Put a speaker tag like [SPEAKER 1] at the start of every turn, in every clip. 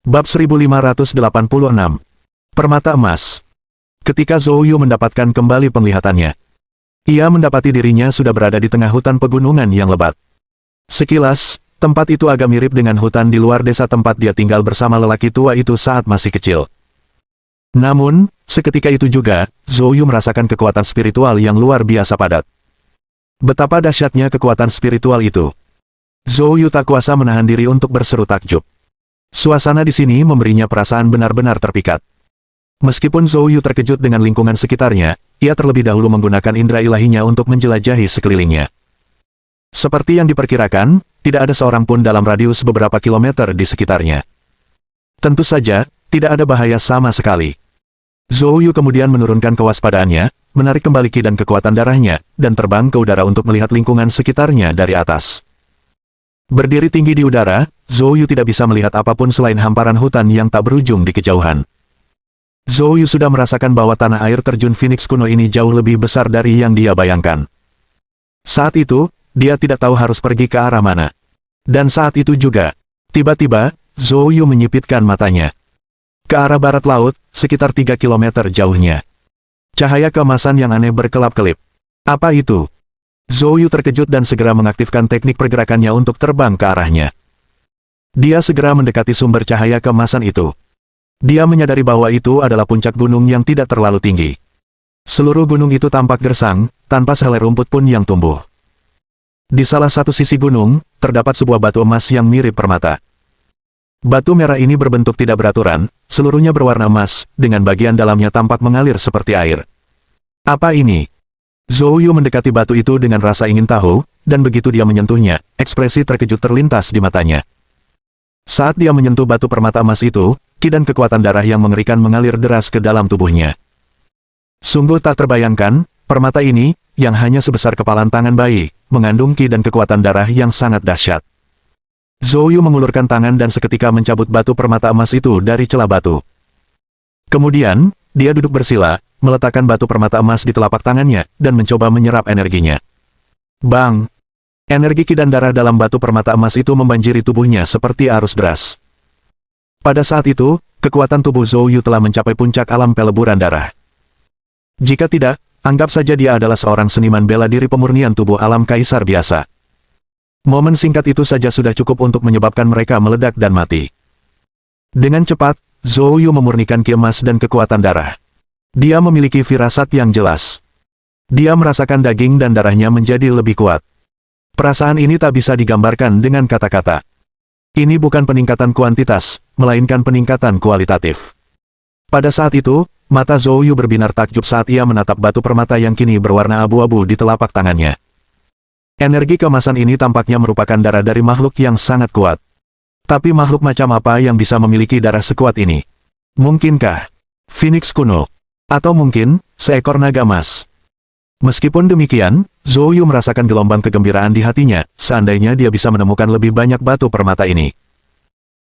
[SPEAKER 1] Bab 1586. Permata Emas. Ketika Zhou Yu mendapatkan kembali penglihatannya, ia mendapati dirinya sudah berada di tengah hutan pegunungan yang lebat. Sekilas, tempat itu agak mirip dengan hutan di luar desa tempat dia tinggal bersama lelaki tua itu saat masih kecil. Namun, seketika itu juga, Zhou Yu merasakan kekuatan spiritual yang luar biasa padat. Betapa dahsyatnya kekuatan spiritual itu. Zhou Yu tak kuasa menahan diri untuk berseru takjub. Suasana di sini memberinya perasaan benar-benar terpikat. Meskipun Zhou Yu terkejut dengan lingkungan sekitarnya, ia terlebih dahulu menggunakan indera ilahinya untuk menjelajahi sekelilingnya. Seperti yang diperkirakan, tidak ada seorang pun dalam radius beberapa kilometer di sekitarnya. Tentu saja, tidak ada bahaya sama sekali. Zhou Yu kemudian menurunkan kewaspadaannya, menarik kembali ki dan kekuatan darahnya, dan terbang ke udara untuk melihat lingkungan sekitarnya dari atas. Berdiri tinggi di udara, Zhou Yu tidak bisa melihat apapun selain hamparan hutan yang tak berujung di kejauhan. Zhou Yu sudah merasakan bahwa tanah air terjun Phoenix kuno ini jauh lebih besar dari yang dia bayangkan. Saat itu, dia tidak tahu harus pergi ke arah mana. Dan saat itu juga, tiba-tiba, Zhou Yu menyipitkan matanya. Ke arah barat laut, sekitar 3 kilometer jauhnya. Cahaya keemasan yang aneh berkelap-kelip. Apa itu? Zhou Yu terkejut dan segera mengaktifkan teknik pergerakannya untuk terbang ke arahnya. Dia segera mendekati sumber cahaya keemasan itu. Dia menyadari bahwa itu adalah puncak gunung yang tidak terlalu tinggi. Seluruh gunung itu tampak gersang, tanpa sehelai rumput pun yang tumbuh. Di salah satu sisi gunung, terdapat sebuah batu emas yang mirip permata. Batu merah ini berbentuk tidak beraturan, seluruhnya berwarna emas, dengan bagian dalamnya tampak mengalir seperti air. Apa ini? Zhou Yu mendekati batu itu dengan rasa ingin tahu, dan begitu dia menyentuhnya, ekspresi terkejut terlintas di matanya. Saat dia menyentuh batu permata emas itu, ki dan kekuatan darah yang mengerikan mengalir deras ke dalam tubuhnya. Sungguh tak terbayangkan, permata ini, yang hanya sebesar kepalan tangan bayi, mengandung ki dan kekuatan darah yang sangat dahsyat. Zhou Yu mengulurkan tangan dan seketika mencabut batu permata emas itu dari celah batu. Kemudian, dia duduk bersila, meletakkan batu permata emas di telapak tangannya, dan mencoba menyerap energinya. Bang! Energi ki dan darah dalam batu permata emas itu membanjiri tubuhnya seperti arus deras. Pada saat itu, kekuatan tubuh Zhou Yu telah mencapai puncak alam peleburan darah. Jika tidak, anggap saja dia adalah seorang seniman bela diri pemurnian tubuh alam kaisar biasa. Momen singkat itu saja sudah cukup untuk menyebabkan mereka meledak dan mati. Dengan cepat, Zhou Yu memurnikan ki emas dan kekuatan darah. Dia memiliki firasat yang jelas. Dia merasakan daging dan darahnya menjadi lebih kuat. Perasaan ini tak bisa digambarkan dengan kata-kata. Ini bukan peningkatan kuantitas, melainkan peningkatan kualitatif. Pada saat itu, mata Zhou Yu berbinar takjub saat ia menatap batu permata yang kini berwarna abu-abu di telapak tangannya. Energi keemasan ini tampaknya merupakan darah dari makhluk yang sangat kuat. Tapi makhluk macam apa yang bisa memiliki darah sekuat ini? Mungkinkah Phoenix kuno? Atau mungkin, seekor naga emas? Meskipun demikian, Zhou Yu merasakan gelombang kegembiraan di hatinya, seandainya dia bisa menemukan lebih banyak batu permata ini.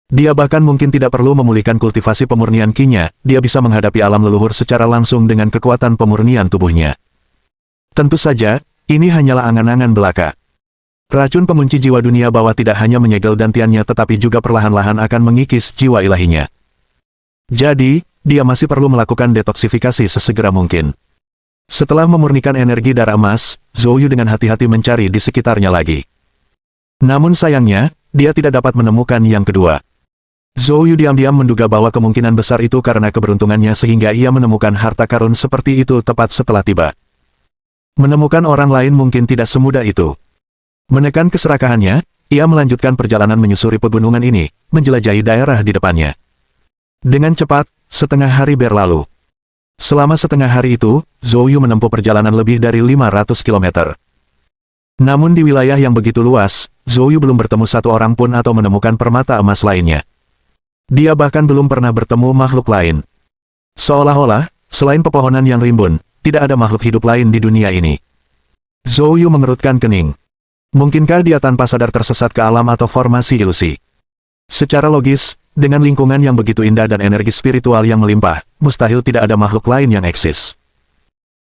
[SPEAKER 1] Dia bahkan mungkin tidak perlu memulihkan kultivasi pemurnian ki-nya, dia bisa menghadapi alam leluhur secara langsung dengan kekuatan pemurnian tubuhnya. Tentu saja, ini hanyalah angan-angan belaka. Racun pengunci jiwa dunia bawah tidak hanya menyegel dantiannya tetapi juga perlahan-lahan akan mengikis jiwa ilahinya. Jadi, dia masih perlu melakukan detoksifikasi sesegera mungkin. Setelah memurnikan energi darah emas, Zhou Yu dengan hati-hati mencari di sekitarnya lagi. Namun sayangnya, dia tidak dapat menemukan yang kedua. Zhou Yu diam-diam menduga bahwa kemungkinan besar itu karena keberuntungannya sehingga ia menemukan harta karun seperti itu tepat setelah tiba. Menemukan orang lain mungkin tidak semudah itu. Menekan keserakahannya, ia melanjutkan perjalanan menyusuri pegunungan ini, menjelajahi daerah di depannya. Dengan cepat, setengah hari berlalu. Selama setengah hari itu, Zhou Yu menempuh perjalanan lebih dari 500 km. Namun di wilayah yang begitu luas, Zhou Yu belum bertemu satu orang pun atau menemukan permata emas lainnya. Dia bahkan belum pernah bertemu makhluk lain. Seolah-olah, selain pepohonan yang rimbun, tidak ada makhluk hidup lain di dunia ini. Zhou Yu mengerutkan kening. Mungkinkah dia tanpa sadar tersesat ke alam atau formasi ilusi? Secara logis, dengan lingkungan yang begitu indah dan energi spiritual yang melimpah, mustahil tidak ada makhluk lain yang eksis.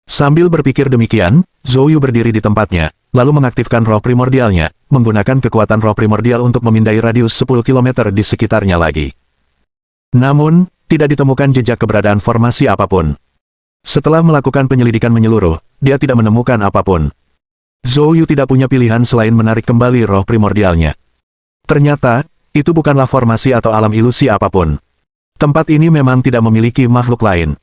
[SPEAKER 1] Sambil berpikir demikian, Zhou Yu berdiri di tempatnya, lalu mengaktifkan roh primordialnya, menggunakan kekuatan roh primordial untuk memindai radius 10 km di sekitarnya lagi. Namun, tidak ditemukan jejak keberadaan formasi apapun. Setelah melakukan penyelidikan menyeluruh, dia tidak menemukan apapun. Zhou Yu tidak punya pilihan selain menarik kembali roh primordialnya. Ternyata, itu bukanlah formasi atau alam ilusi apapun. Tempat ini memang tidak memiliki makhluk lain.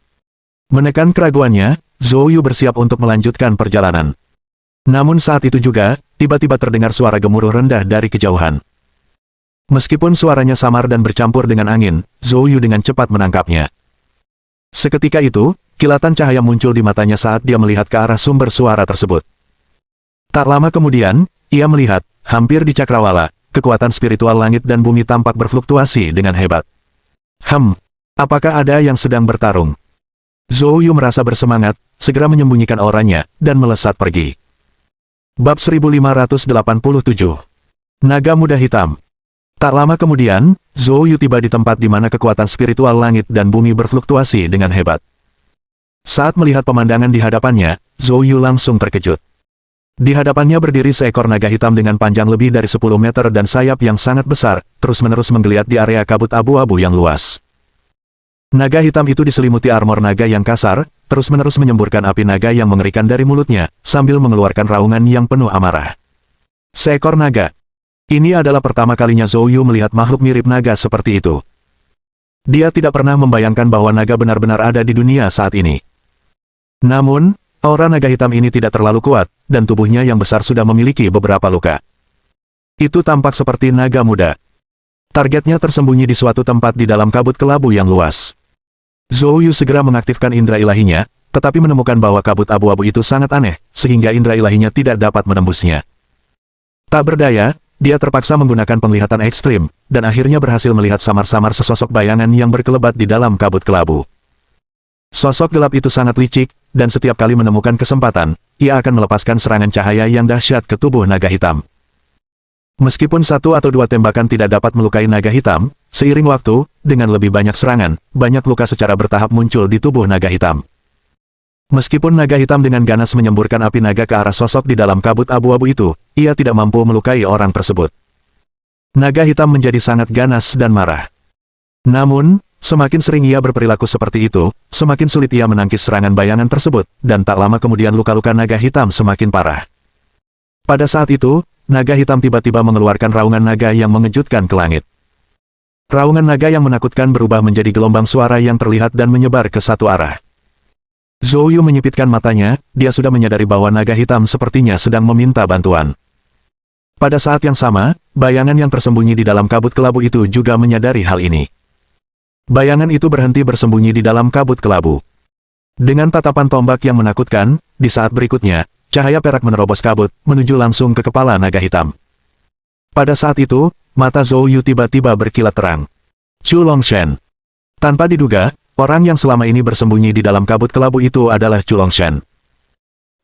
[SPEAKER 1] Menekan keraguannya, Zhou Yu bersiap untuk melanjutkan perjalanan. Namun saat itu juga, tiba-tiba terdengar suara gemuruh rendah dari kejauhan. Meskipun suaranya samar dan bercampur dengan angin, Zhou Yu dengan cepat menangkapnya. Seketika itu, kilatan cahaya muncul di matanya saat dia melihat ke arah sumber suara tersebut. Tak lama kemudian, ia melihat, hampir di cakrawala, kekuatan spiritual langit dan bumi tampak berfluktuasi dengan hebat. Apakah ada yang sedang bertarung? Zhou Yu merasa bersemangat, segera menyembunyikan auranya, dan melesat pergi. Bab 1587. Naga Muda Hitam. Tak lama kemudian, Zhou Yu tiba di tempat di mana kekuatan spiritual langit dan bumi berfluktuasi dengan hebat. Saat melihat pemandangan di hadapannya, Zhou Yu langsung terkejut. Di hadapannya berdiri seekor naga hitam dengan panjang lebih dari 10 meter dan sayap yang sangat besar, terus-menerus menggeliat di area kabut abu-abu yang luas. Naga hitam itu diselimuti armor naga yang kasar, terus-menerus menyemburkan api naga yang mengerikan dari mulutnya, sambil mengeluarkan raungan yang penuh amarah. Seekor naga. Ini adalah pertama kalinya Zhou Yu melihat makhluk mirip naga seperti itu. Dia tidak pernah membayangkan bahwa naga benar-benar ada di dunia saat ini. Namun, aura naga hitam ini tidak terlalu kuat, dan tubuhnya yang besar sudah memiliki beberapa luka. Itu tampak seperti naga muda. Targetnya tersembunyi di suatu tempat di dalam kabut kelabu yang luas. Zhou Yu segera mengaktifkan indera ilahinya, tetapi menemukan bahwa kabut abu-abu itu sangat aneh, sehingga indera ilahinya tidak dapat menembusnya. Tak berdaya, dia terpaksa menggunakan penglihatan ekstrim, dan akhirnya berhasil melihat samar-samar sesosok bayangan yang berkelebat di dalam kabut kelabu. Sosok gelap itu sangat licik, dan setiap kali menemukan kesempatan, ia akan melepaskan serangan cahaya yang dahsyat ke tubuh naga hitam. Meskipun satu atau dua tembakan tidak dapat melukai naga hitam, seiring waktu, dengan lebih banyak serangan, banyak luka secara bertahap muncul di tubuh naga hitam. Meskipun naga hitam dengan ganas menyemburkan api naga ke arah sosok di dalam kabut abu-abu itu, ia tidak mampu melukai orang tersebut. Naga hitam menjadi sangat ganas dan marah. Namun, semakin sering ia berperilaku seperti itu, semakin sulit ia menangkis serangan bayangan tersebut, dan tak lama kemudian luka-luka naga hitam semakin parah. Pada saat itu, naga hitam tiba-tiba mengeluarkan raungan naga yang mengejutkan ke langit. Raungan naga yang menakutkan berubah menjadi gelombang suara yang terlihat dan menyebar ke satu arah. Zhou Yu menyipitkan matanya, dia sudah menyadari bahwa naga hitam sepertinya sedang meminta bantuan. Pada saat yang sama, bayangan yang tersembunyi di dalam kabut kelabu itu juga menyadari hal ini. Bayangan itu berhenti bersembunyi di dalam kabut kelabu. Dengan tatapan tombak yang menakutkan, di saat berikutnya, cahaya perak menerobos kabut, menuju langsung ke kepala naga hitam. Pada saat itu, mata Zhou Yu tiba-tiba berkilat terang. Chu Longshan. Tanpa diduga, orang yang selama ini bersembunyi di dalam kabut kelabu itu adalah Chu Longshan.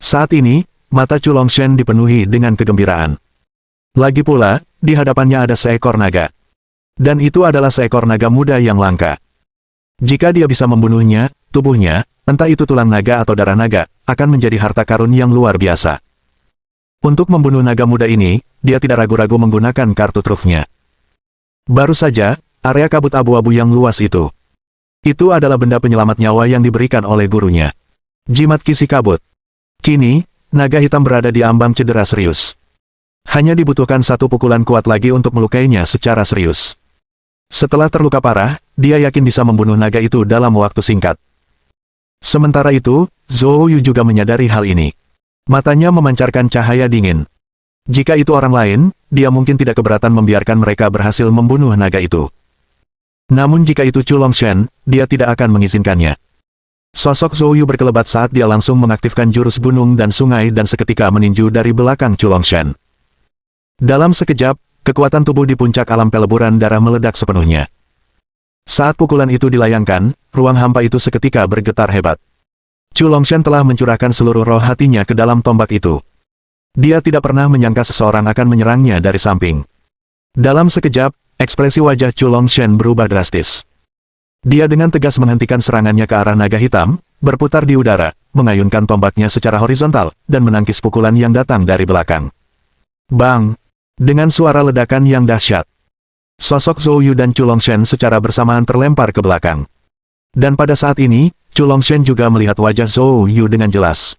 [SPEAKER 1] Saat ini, mata Chu Longshan dipenuhi dengan kegembiraan. Lagi pula, di hadapannya ada seekor naga. Dan itu adalah seekor naga muda yang langka. Jika dia bisa membunuhnya, tubuhnya, entah itu tulang naga atau darah naga, akan menjadi harta karun yang luar biasa. Untuk membunuh naga muda ini, dia tidak ragu-ragu menggunakan kartu trufnya. Baru saja, area kabut abu-abu yang luas itu. Itu adalah benda penyelamat nyawa yang diberikan oleh gurunya. Jimat Kisi Kabut. Kini, naga hitam berada di ambang cedera serius. Hanya dibutuhkan satu pukulan kuat lagi untuk melukainya secara serius. Setelah terluka parah, dia yakin bisa membunuh naga itu dalam waktu singkat. Sementara itu, Zhou Yu juga menyadari hal ini. Matanya memancarkan cahaya dingin. Jika itu orang lain, dia mungkin tidak keberatan membiarkan mereka berhasil membunuh naga itu. Namun jika itu Chu Longshan, dia tidak akan mengizinkannya. Sosok Zhou Yu berkelebat saat dia langsung mengaktifkan jurus gunung dan sungai dan seketika meninju dari belakang Chu Longshan. Dalam sekejap, kekuatan tubuh di puncak alam peleburan darah meledak sepenuhnya. Saat pukulan itu dilayangkan, ruang hampa itu seketika bergetar hebat. Chu Longshan telah mencurahkan seluruh roh hatinya ke dalam tombak itu. Dia tidak pernah menyangka seseorang akan menyerangnya dari samping. Dalam sekejap, ekspresi wajah Chu Longshan berubah drastis. Dia dengan tegas menghentikan serangannya ke arah naga hitam, berputar di udara, mengayunkan tombaknya secara horizontal, dan menangkis pukulan yang datang dari belakang. Bang! Dengan suara ledakan yang dahsyat. Sosok Zhou Yu dan Chu Longshan secara bersamaan terlempar ke belakang. Dan pada saat ini, Chu Longshan juga melihat wajah Zhou Yu dengan jelas.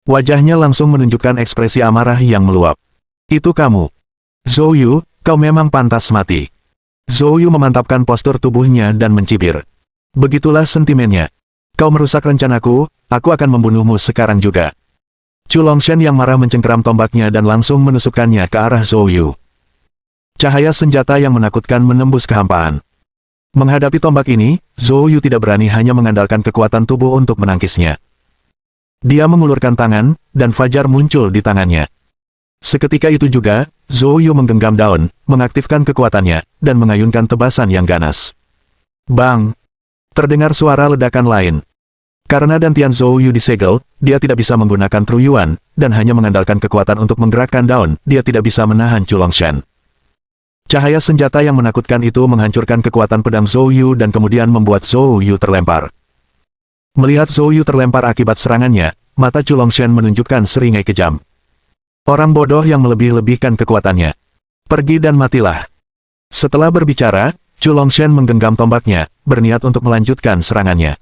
[SPEAKER 1] Wajahnya langsung menunjukkan ekspresi amarah yang meluap. Itu kamu. Zhou Yu, kau memang pantas mati. Zhou Yu memantapkan postur tubuhnya dan mencibir. Begitulah sentimennya. Kau merusak rencanaku, aku akan membunuhmu sekarang juga. Chu Longshan yang marah mencengkeram tombaknya dan langsung menusukkannya ke arah Zhou Yu. Cahaya senjata yang menakutkan menembus kehampaan. Menghadapi tombak ini, Zhou Yu tidak berani hanya mengandalkan kekuatan tubuh untuk menangkisnya. Dia mengulurkan tangan, dan fajar muncul di tangannya. Seketika itu juga, Zhou Yu menggenggam daun, mengaktifkan kekuatannya, dan mengayunkan tebasan yang ganas. Bang! Terdengar suara ledakan lain. Karena dantian Zhou Yu disegel, dia tidak bisa menggunakan Truyuan, dan hanya mengandalkan kekuatan untuk menggerakkan daun, dia tidak bisa menahan Chu Longshan. Cahaya senjata yang menakutkan itu menghancurkan kekuatan pedang Zhou Yu dan kemudian membuat Zhou Yu terlempar. Melihat Zhou Yu terlempar akibat serangannya, mata Chu Longshan menunjukkan seringai kejam. Orang bodoh yang melebih-lebihkan kekuatannya. Pergi dan matilah. Setelah berbicara, Chu Longshan menggenggam tombaknya, berniat untuk melanjutkan serangannya.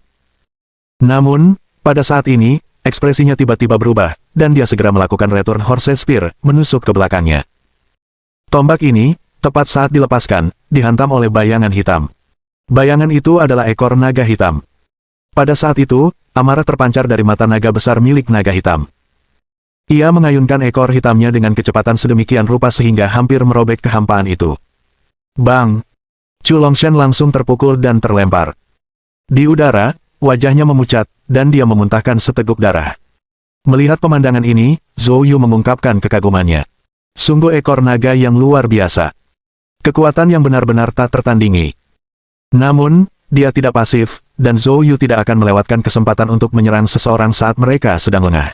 [SPEAKER 1] Namun, pada saat ini, ekspresinya tiba-tiba berubah, dan dia segera melakukan return horse spear, menusuk ke belakangnya. Tombak ini, tepat saat dilepaskan, dihantam oleh bayangan hitam. Bayangan itu adalah ekor naga hitam. Pada saat itu, amarah terpancar dari mata naga besar milik naga hitam. Ia mengayunkan ekor hitamnya dengan kecepatan sedemikian rupa sehingga hampir merobek kehampaan itu. Bang! Chu Longshan langsung terpukul dan terlempar. Di udara, wajahnya memucat, dan dia memuntahkan seteguk darah. Melihat pemandangan ini, Zhou Yu mengungkapkan kekagumannya. Sungguh ekor naga yang luar biasa. Kekuatan yang benar-benar tak tertandingi. Namun, dia tidak pasif, dan Zhou Yu tidak akan melewatkan kesempatan untuk menyerang seseorang saat mereka sedang lengah.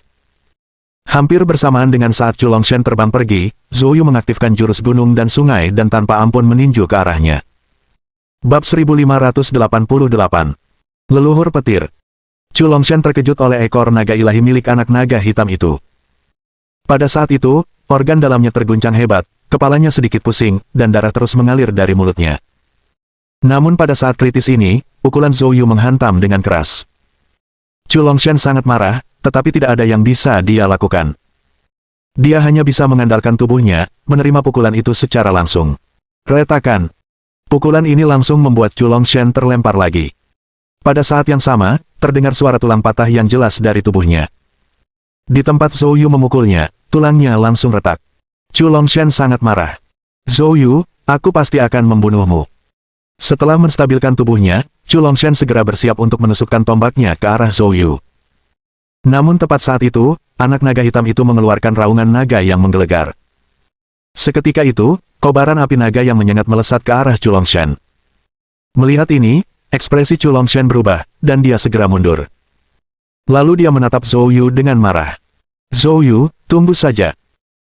[SPEAKER 1] Hampir bersamaan dengan saat Chu Longshan terbang pergi, Zhou Yu mengaktifkan jurus gunung dan sungai dan tanpa ampun meninju ke arahnya. Bab 1588. Leluhur petir. Chu Longshan terkejut oleh ekor naga ilahi milik anak naga hitam itu. Pada saat itu, organ dalamnya terguncang hebat, kepalanya sedikit pusing, dan darah terus mengalir dari mulutnya. Namun pada saat kritis ini, pukulan Zhou Yu menghantam dengan keras. Chu Longshan sangat marah, tetapi tidak ada yang bisa dia lakukan. Dia hanya bisa mengandalkan tubuhnya, menerima pukulan itu secara langsung. Retakan. Pukulan ini langsung membuat Chu Longshan terlempar lagi. Pada saat yang sama, terdengar suara tulang patah yang jelas dari tubuhnya. Di tempat Zhou Yu memukulnya, tulangnya langsung retak. Chu Longshan sangat marah. Zhou Yu, aku pasti akan membunuhmu. Setelah menstabilkan tubuhnya, Chu Longshan segera bersiap untuk menusukkan tombaknya ke arah Zhou Yu. Namun tepat saat itu, anak naga hitam itu mengeluarkan raungan naga yang menggelegar. Seketika itu, kobaran api naga yang menyengat melesat ke arah Chu Longshan. Melihat ini, ekspresi Chu Longshan berubah, dan dia segera mundur. Lalu dia menatap Zhou Yu dengan marah. Zhou Yu, tunggu saja.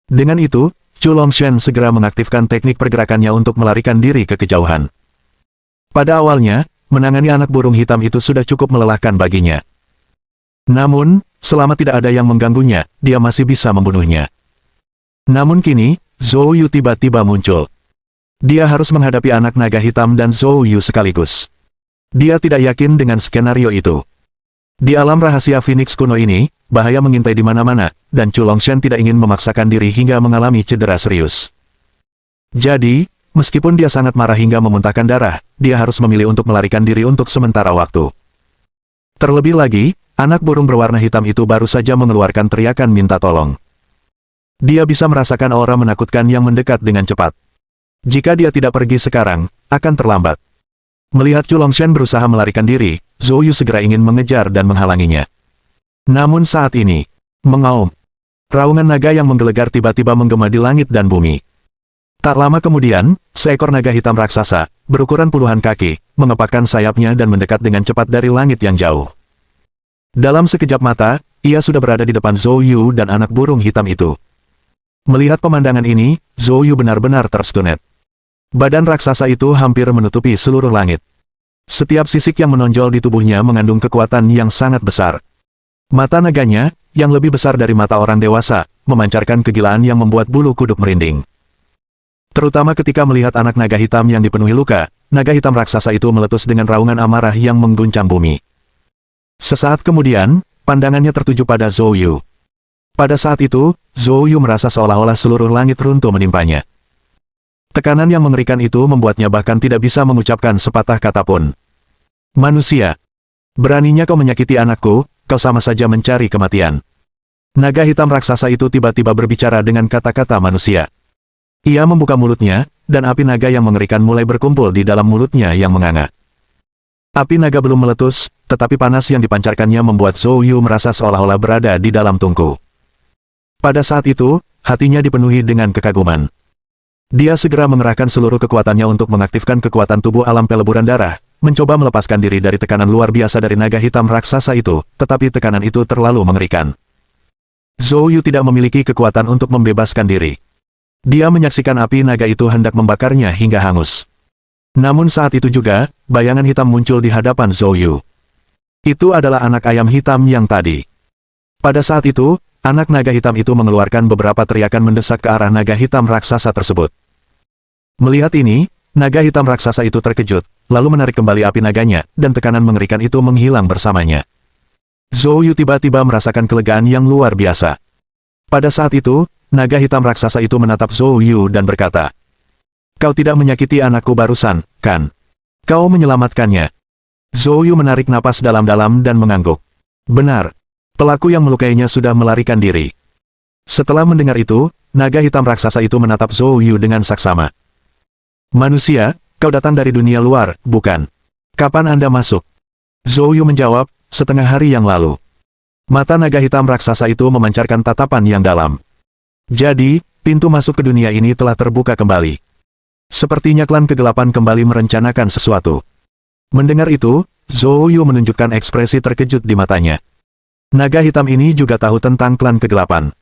[SPEAKER 1] Dengan itu, Chu Longshan segera mengaktifkan teknik pergerakannya untuk melarikan diri ke kejauhan. Pada awalnya, menangani anak burung hitam itu sudah cukup melelahkan baginya. Namun, selama tidak ada yang mengganggunya, dia masih bisa membunuhnya. Namun kini, Zhou Yu tiba-tiba muncul. Dia harus menghadapi anak naga hitam dan Zhou Yu sekaligus. Dia tidak yakin dengan skenario itu. Di alam rahasia Phoenix kuno ini, bahaya mengintai di mana-mana, dan Chu Longshan tidak ingin memaksakan diri hingga mengalami cedera serius. Jadi, meskipun dia sangat marah hingga memuntahkan darah, dia harus memilih untuk melarikan diri untuk sementara waktu. Terlebih lagi, anak burung berwarna hitam itu baru saja mengeluarkan teriakan minta tolong. Dia bisa merasakan aura menakutkan yang mendekat dengan cepat. Jika dia tidak pergi sekarang, akan terlambat. Melihat Chu Longshan berusaha melarikan diri, Zhou Yu segera ingin mengejar dan menghalanginya. Namun saat ini, mengaum. Raungan naga yang menggelegar tiba-tiba menggema di langit dan bumi. Tak lama kemudian, seekor naga hitam raksasa, berukuran puluhan kaki, mengepakkan sayapnya dan mendekat dengan cepat dari langit yang jauh. Dalam sekejap mata, ia sudah berada di depan Zhou Yu dan anak burung hitam itu. Melihat pemandangan ini, Zhou Yu benar-benar terstunet. Badan raksasa itu hampir menutupi seluruh langit. Setiap sisik yang menonjol di tubuhnya mengandung kekuatan yang sangat besar. Mata naganya, yang lebih besar dari mata orang dewasa, memancarkan kegilaan yang membuat bulu kuduk merinding. Terutama ketika melihat anak naga hitam yang dipenuhi luka, naga hitam raksasa itu meletus dengan raungan amarah yang mengguncang bumi. Sesaat kemudian, pandangannya tertuju pada Zhou Yu. Pada saat itu, Zhou Yu merasa seolah-olah seluruh langit runtuh menimpanya. Tekanan yang mengerikan itu membuatnya bahkan tidak bisa mengucapkan sepatah kata pun. Manusia, beraninya kau menyakiti anakku, kau sama saja mencari kematian. Naga hitam raksasa itu tiba-tiba berbicara dengan kata-kata manusia. Ia membuka mulutnya, dan api naga yang mengerikan mulai berkumpul di dalam mulutnya yang menganga. Api naga belum meletus, tetapi panas yang dipancarkannya membuat Zhou Yu merasa seolah-olah berada di dalam tungku. Pada saat itu, hatinya dipenuhi dengan kekaguman. Dia segera mengerahkan seluruh kekuatannya untuk mengaktifkan kekuatan tubuh alam peleburan darah, mencoba melepaskan diri dari tekanan luar biasa dari naga hitam raksasa itu, tetapi tekanan itu terlalu mengerikan. Zhou Yu tidak memiliki kekuatan untuk membebaskan diri. Dia menyaksikan api naga itu hendak membakarnya hingga hangus. Namun saat itu juga, bayangan hitam muncul di hadapan Zhou Yu. Itu adalah anak ayam hitam yang tadi. Pada saat itu, anak naga hitam itu mengeluarkan beberapa teriakan mendesak ke arah naga hitam raksasa tersebut. Melihat ini, naga hitam raksasa itu terkejut, lalu menarik kembali api naganya, dan tekanan mengerikan itu menghilang bersamanya. Zhou Yu tiba-tiba merasakan kelegaan yang luar biasa. Pada saat itu, naga hitam raksasa itu menatap Zhou Yu dan berkata, "Kau tidak menyakiti anakku barusan, kan? Kau menyelamatkannya." Zhou Yu menarik napas dalam-dalam dan mengangguk. Benar, pelaku yang melukainya sudah melarikan diri. Setelah mendengar itu, naga hitam raksasa itu menatap Zhou Yu dengan saksama. "Manusia, kau datang dari dunia luar, bukan? Kapan Anda masuk?" Zhou Yu menjawab, "Setengah hari yang lalu." Mata naga hitam raksasa itu memancarkan tatapan yang dalam. Jadi, pintu masuk ke dunia ini telah terbuka kembali. Sepertinya klan kegelapan kembali merencanakan sesuatu. Mendengar itu, Zhou Yu menunjukkan ekspresi terkejut di matanya. Naga hitam ini juga tahu tentang klan kegelapan.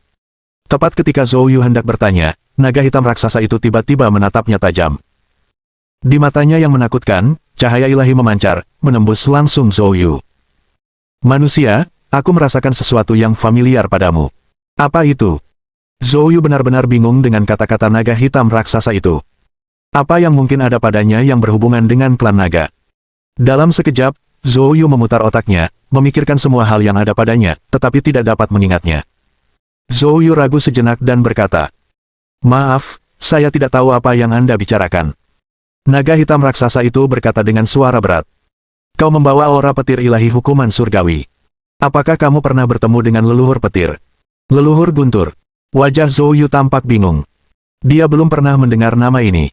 [SPEAKER 1] Tepat ketika Zhou Yu hendak bertanya, naga hitam raksasa itu tiba-tiba menatapnya tajam. Di matanya yang menakutkan, cahaya ilahi memancar, menembus langsung Zhou Yu. "Manusia, aku merasakan sesuatu yang familiar padamu. Apa itu?" Zhou Yu benar-benar bingung dengan kata-kata naga hitam raksasa itu. Apa yang mungkin ada padanya yang berhubungan dengan klan naga? Dalam sekejap, Zhou Yu memutar otaknya, memikirkan semua hal yang ada padanya, tetapi tidak dapat mengingatnya. Zhou Yu ragu sejenak dan berkata, "Maaf, saya tidak tahu apa yang Anda bicarakan." Naga hitam raksasa itu berkata dengan suara berat. "Kau membawa aura petir ilahi hukuman surgawi. Apakah kamu pernah bertemu dengan leluhur petir? Leluhur guntur?" Wajah Zhou Yu tampak bingung. Dia belum pernah mendengar nama ini.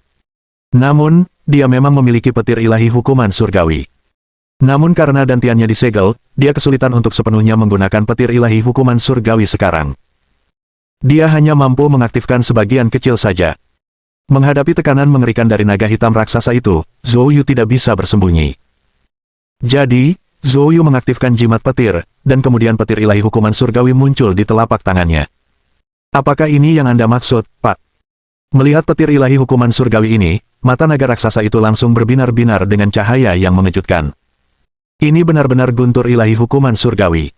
[SPEAKER 1] Namun, dia memang memiliki petir ilahi hukuman surgawi. Namun karena dantiannya disegel, dia kesulitan untuk sepenuhnya menggunakan petir ilahi hukuman surgawi sekarang. Dia hanya mampu mengaktifkan sebagian kecil saja. Menghadapi tekanan mengerikan dari naga hitam raksasa itu, Zhou Yu tidak bisa bersembunyi. Jadi, Zhou Yu mengaktifkan jimat petir, dan kemudian petir ilahi hukuman surgawi muncul di telapak tangannya. "Apakah ini yang Anda maksud, Pak?" Melihat petir ilahi hukuman surgawi ini, mata naga raksasa itu langsung berbinar-binar dengan cahaya yang mengejutkan. Ini benar-benar guntur ilahi hukuman surgawi.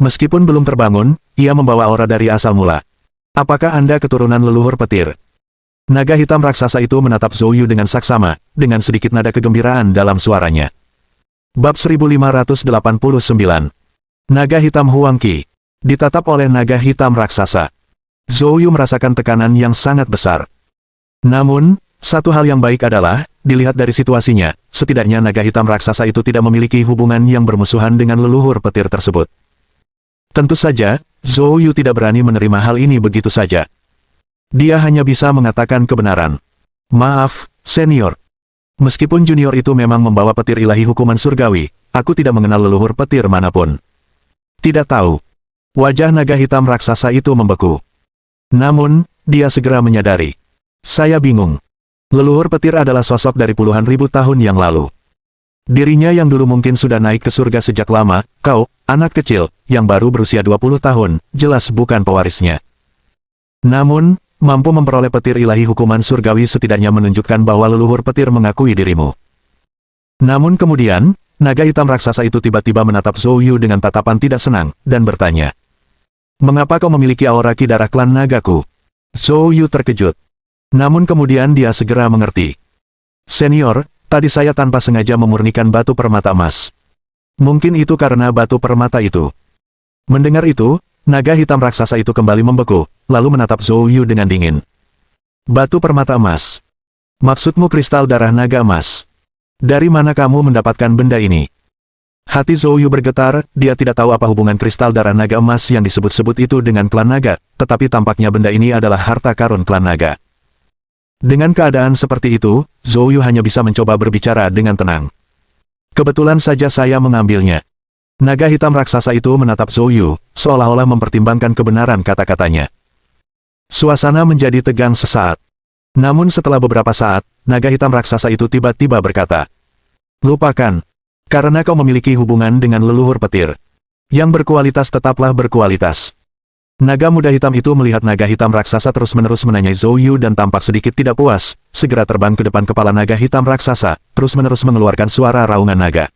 [SPEAKER 1] Meskipun belum terbangun, ia membawa aura dari asal mula. "Apakah Anda keturunan leluhur petir?" Naga hitam raksasa itu menatap Zhou Yu dengan saksama, dengan sedikit nada kegembiraan dalam suaranya. Bab 1589. Naga hitam Huang Qi. Ditatap oleh naga hitam raksasa. Zhou Yu merasakan tekanan yang sangat besar. Namun, satu hal yang baik adalah, dilihat dari situasinya, setidaknya naga hitam raksasa itu tidak memiliki hubungan yang bermusuhan dengan leluhur petir tersebut. Tentu saja, Zhou Yu tidak berani menerima hal ini begitu saja. Dia hanya bisa mengatakan kebenaran. "Maaf, senior. Meskipun junior itu memang membawa petir ilahi hukuman surgawi, aku tidak mengenal leluhur petir manapun." "Tidak tahu." Wajah naga hitam raksasa itu membeku. Namun, dia segera menyadari. "Saya bingung. Leluhur petir adalah sosok dari puluhan ribu tahun yang lalu. Dirinya yang dulu mungkin sudah naik ke surga sejak lama, kau, anak kecil, yang baru berusia 20 tahun, jelas bukan pewarisnya. Namun, mampu memperoleh petir ilahi hukuman surgawi setidaknya menunjukkan bahwa leluhur petir mengakui dirimu." Namun kemudian, naga hitam raksasa itu tiba-tiba menatap Zhou Yu dengan tatapan tidak senang, dan bertanya, "Mengapa kau memiliki aura ki darah klan nagaku?" Zhou Yu terkejut. Namun kemudian dia segera mengerti. Senior, tadi saya tanpa sengaja memurnikan batu permata emas. Mungkin itu karena batu permata itu. Mendengar itu, naga hitam raksasa itu kembali membeku, lalu menatap Zhou Yu dengan dingin. Batu permata emas. Maksudmu kristal darah naga emas? Dari mana kamu mendapatkan benda ini? Hati Zhou Yu bergetar, dia tidak tahu apa hubungan kristal darah naga emas yang disebut-sebut itu dengan klan naga, tetapi tampaknya benda ini adalah harta karun klan naga. Dengan keadaan seperti itu, Zhou Yu hanya bisa mencoba berbicara dengan tenang. Kebetulan saja saya mengambilnya. Naga hitam raksasa itu menatap Zhou Yu, seolah-olah mempertimbangkan kebenaran kata-katanya. Suasana menjadi tegang sesaat. Namun setelah beberapa saat, naga hitam raksasa itu tiba-tiba berkata, "Lupakan. Karena kau memiliki hubungan dengan leluhur petir. Yang berkualitas tetaplah berkualitas." Naga muda hitam itu melihat naga hitam raksasa terus-menerus menanyai Zhou Yu dan tampak sedikit tidak puas, segera terbang ke depan kepala naga hitam raksasa, terus-menerus mengeluarkan suara raungan naga.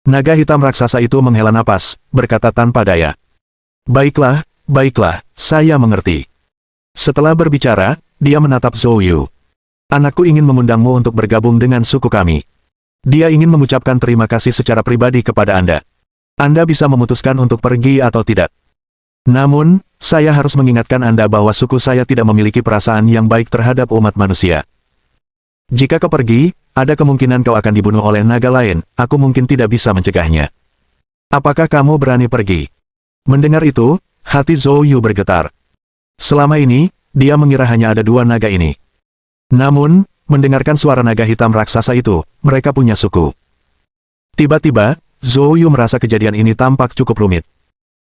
[SPEAKER 1] Naga hitam raksasa itu menghela napas, berkata tanpa daya. Baiklah, saya mengerti." Setelah berbicara, dia menatap Zhou Yu. "Anakku ingin mengundangmu untuk bergabung dengan suku kami. Dia ingin mengucapkan terima kasih secara pribadi kepada Anda. Anda bisa memutuskan untuk pergi atau tidak. Namun, saya harus mengingatkan Anda bahwa suku saya tidak memiliki perasaan yang baik terhadap umat manusia. Jika kau pergi, ada kemungkinan kau akan dibunuh oleh naga lain, aku mungkin tidak bisa mencegahnya. Apakah kamu berani pergi?" Mendengar itu, hati Zhou Yu bergetar. Selama ini, dia mengira hanya ada dua naga ini. Namun, mendengarkan suara naga hitam raksasa itu, mereka punya suku. Tiba-tiba, Zhou Yu merasa kejadian ini tampak cukup rumit.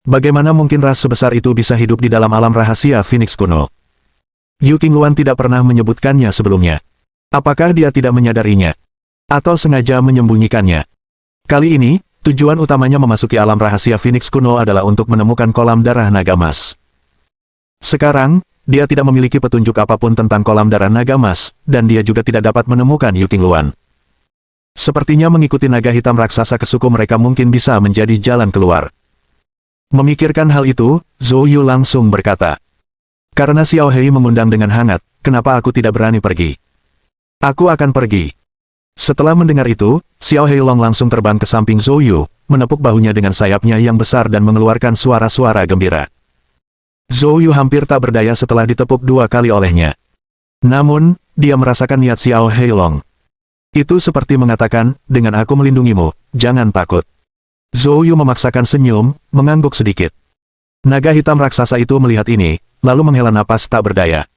[SPEAKER 1] Bagaimana mungkin ras sebesar itu bisa hidup di dalam alam rahasia Phoenix kuno? Yu Qingluan tidak pernah menyebutkannya sebelumnya. Apakah dia tidak menyadarinya? Atau sengaja menyembunyikannya? Kali ini, tujuan utamanya memasuki alam rahasia Phoenix kuno adalah untuk menemukan kolam darah naga emas. Sekarang, dia tidak memiliki petunjuk apapun tentang kolam darah naga emas, dan dia juga tidak dapat menemukan Yu Qingluan. Sepertinya mengikuti naga hitam raksasa ke suku mereka mungkin bisa menjadi jalan keluar. Memikirkan hal itu, Zhou Yu langsung berkata, "Karena Xiao Hei mengundang dengan hangat, kenapa aku tidak berani pergi? Aku akan pergi." Setelah mendengar itu, Xiao Hei Long langsung terbang ke samping Zhou Yu, menepuk bahunya dengan sayapnya yang besar dan mengeluarkan suara-suara gembira. Zhou Yu hampir tak berdaya setelah ditepuk dua kali olehnya. Namun, dia merasakan niat Xiao Hei Long. Itu seperti mengatakan, "Dengan aku melindungimu, jangan takut." Zhou Yu memaksakan senyum, mengangguk sedikit. Naga hitam raksasa itu melihat ini, lalu menghela napas tak berdaya.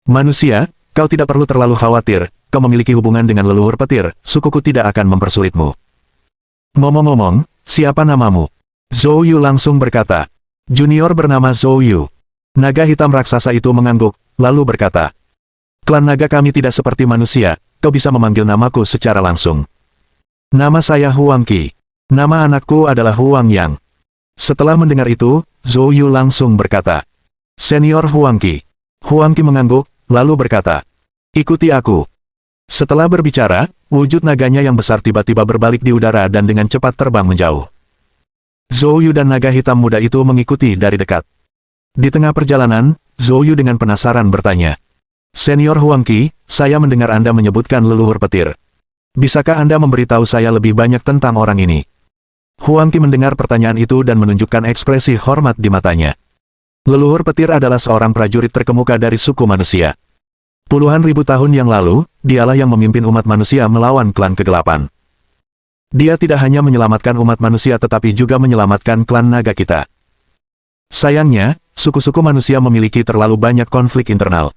[SPEAKER 1] "Manusia, kau tidak perlu terlalu khawatir, kau memiliki hubungan dengan leluhur petir, sukuku tidak akan mempersulitmu." "Ngomong-ngomong, siapa namamu?" Zhou Yu langsung berkata. "Junior bernama Zhou Yu." Naga hitam raksasa itu mengangguk, lalu berkata, "Klan naga kami tidak seperti manusia, kau bisa memanggil namaku secara langsung. Nama saya Huang Qi. Nama anakku adalah Huang Yang." Setelah mendengar itu, Zhou Yu langsung berkata, "Senior Huang Qi." Huang Qi mengangguk, lalu berkata, "Ikuti aku." Setelah berbicara, wujud naganya yang besar tiba-tiba berbalik di udara dan dengan cepat terbang menjauh. Zhou Yu dan naga hitam muda itu mengikuti dari dekat. Di tengah perjalanan, Zhou Yu dengan penasaran bertanya, "Senior Huang Qi, saya mendengar Anda menyebutkan leluhur petir. Bisakah Anda memberitahu saya lebih banyak tentang orang ini?" Huang Qi mendengar pertanyaan itu dan menunjukkan ekspresi hormat di matanya. Leluhur petir adalah seorang prajurit terkemuka dari suku manusia. Puluhan ribu tahun yang lalu, dialah yang memimpin umat manusia melawan klan kegelapan. Dia tidak hanya menyelamatkan umat manusia tetapi juga menyelamatkan klan naga kita. Sayangnya, suku-suku manusia memiliki terlalu banyak konflik internal.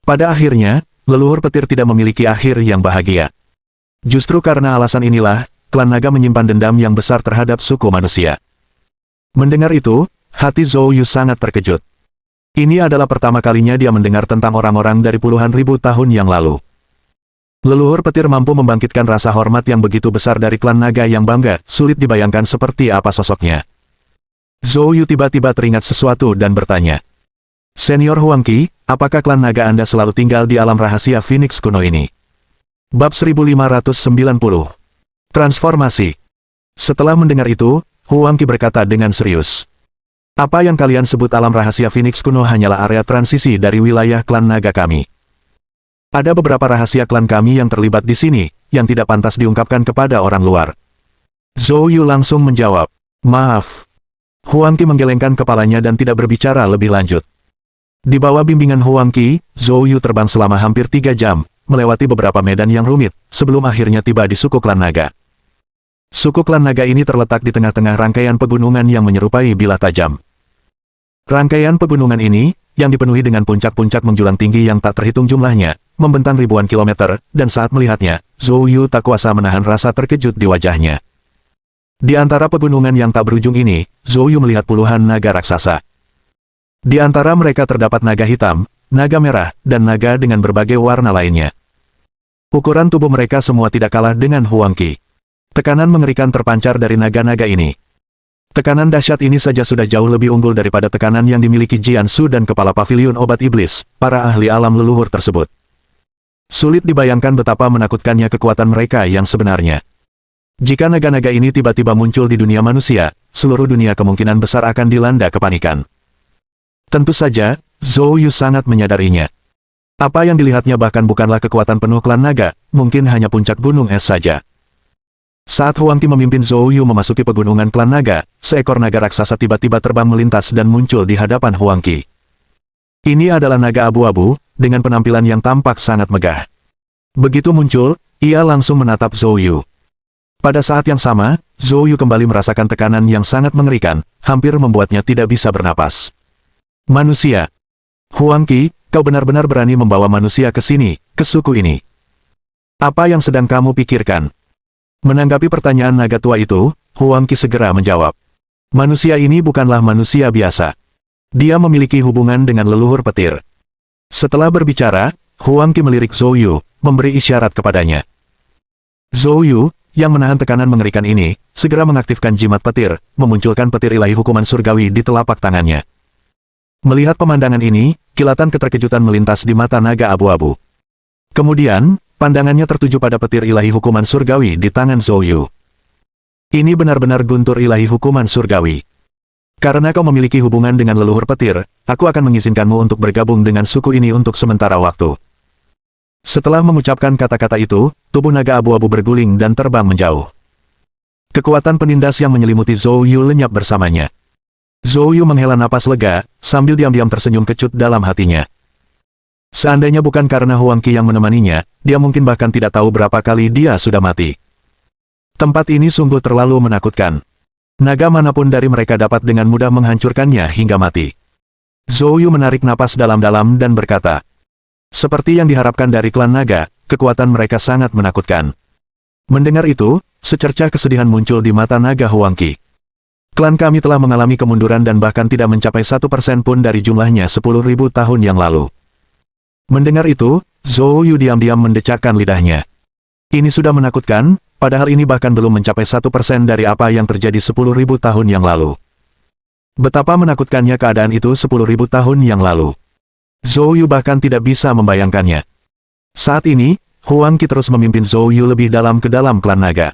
[SPEAKER 1] Pada akhirnya, leluhur petir tidak memiliki akhir yang bahagia. Justru karena alasan inilah, klan naga menyimpan dendam yang besar terhadap suku manusia. Mendengar itu, hati Zhou Yu sangat terkejut. Ini adalah pertama kalinya dia mendengar tentang orang-orang dari puluhan ribu tahun yang lalu. Leluhur petir mampu membangkitkan rasa hormat yang begitu besar dari klan naga yang bangga, sulit dibayangkan seperti apa sosoknya. Zhou Yu tiba-tiba teringat sesuatu dan bertanya, "Senior Huang Qi, apakah klan naga Anda selalu tinggal di alam rahasia Phoenix kuno ini?" Bab 1590. Transformasi. Setelah mendengar itu, Huang Qi berkata dengan serius, Apa yang kalian sebut alam rahasia Phoenix kuno hanyalah area transisi dari wilayah klan naga kami. Ada beberapa rahasia klan kami yang terlibat di sini, yang tidak pantas diungkapkan kepada orang luar. Zhou Yu langsung menjawab, maaf. Huang Qi menggelengkan kepalanya dan tidak berbicara lebih lanjut. Di bawah bimbingan Huang Qi, Zhou Yu terbang selama hampir 3 jam, melewati beberapa medan yang rumit, sebelum akhirnya tiba di suku klan naga. Suku klan naga ini terletak di tengah-tengah rangkaian pegunungan yang menyerupai bilah tajam. Rangkaian pegunungan ini, yang dipenuhi dengan puncak-puncak menjulang tinggi yang tak terhitung jumlahnya, membentang ribuan kilometer, dan saat melihatnya, Zhou Yu tak kuasa menahan rasa terkejut di wajahnya. Di antara pegunungan yang tak berujung ini, Zhou Yu melihat puluhan naga raksasa. Di antara mereka terdapat naga hitam, naga merah, dan naga dengan berbagai warna lainnya. Ukuran tubuh mereka semua tidak kalah dengan Huang Qi. Tekanan mengerikan terpancar dari naga-naga ini. Tekanan dahsyat ini saja sudah jauh lebih unggul daripada tekanan yang dimiliki Jian Su dan kepala paviliun obat iblis, para ahli alam leluhur tersebut. Sulit dibayangkan betapa menakutkannya kekuatan mereka yang sebenarnya. Jika naga-naga ini tiba-tiba muncul di dunia manusia, seluruh dunia kemungkinan besar akan dilanda kepanikan. Tentu saja, Zhou Yu sangat menyadarinya. Apa yang dilihatnya bahkan bukanlah kekuatan penuh klan naga, mungkin hanya puncak gunung es saja. Saat Huang Qi memimpin Zhou Yu memasuki pegunungan klan naga, seekor naga raksasa tiba-tiba terbang melintas dan muncul di hadapan Huang Qi. Ini adalah naga abu-abu, dengan penampilan yang tampak sangat megah. Begitu muncul, ia langsung menatap Zhou Yu. Pada saat yang sama, Zhou Yu kembali merasakan tekanan yang sangat mengerikan, hampir membuatnya tidak bisa bernapas. Manusia. Huang Qi, kau benar-benar berani membawa manusia ke sini, ke suku ini. Apa yang sedang kamu pikirkan? Menanggapi pertanyaan naga tua itu, Huang Qi segera menjawab. Manusia ini bukanlah manusia biasa. Dia memiliki hubungan dengan leluhur petir. Setelah berbicara, Huang Qi melirik Zhou Yu, memberi isyarat kepadanya. Zhou Yu, yang menahan tekanan mengerikan ini, segera mengaktifkan jimat petir, memunculkan petir ilahi hukuman surgawi di telapak tangannya. Melihat pemandangan ini, kilatan keterkejutan melintas di mata naga abu-abu. Kemudian, pandangannya tertuju pada petir ilahi hukuman surgawi di tangan Zhou Yu. Ini benar-benar guntur ilahi hukuman surgawi. Karena kau memiliki hubungan dengan leluhur petir, aku akan mengizinkanmu untuk bergabung dengan suku ini untuk sementara waktu. Setelah mengucapkan kata-kata itu, tubuh naga abu-abu berguling dan terbang menjauh. Kekuatan penindas yang menyelimuti Zhou Yu lenyap bersamanya. Zhou Yu menghela napas lega, sambil diam-diam tersenyum kecut dalam hatinya. Seandainya bukan karena Huang Qi yang menemaninya, dia mungkin bahkan tidak tahu berapa kali dia sudah mati. Tempat ini sungguh terlalu menakutkan. Naga manapun dari mereka dapat dengan mudah menghancurkannya hingga mati. Zhou Yu menarik napas dalam-dalam dan berkata, seperti yang diharapkan dari klan naga, kekuatan mereka sangat menakutkan. Mendengar itu, secercah kesedihan muncul di mata naga Huang Qi. Klan kami telah mengalami kemunduran dan bahkan tidak mencapai 1% pun dari jumlahnya 10.000 tahun yang lalu. Mendengar itu, Zhou Yu diam-diam mendecakkan lidahnya. Ini sudah menakutkan, padahal ini bahkan belum mencapai 1% dari apa yang terjadi 10.000 tahun yang lalu. Betapa menakutkannya keadaan itu 10.000 tahun yang lalu. Zhou Yu bahkan tidak bisa membayangkannya. Saat ini, Huang Qi terus memimpin Zhou Yu lebih dalam ke dalam klan naga.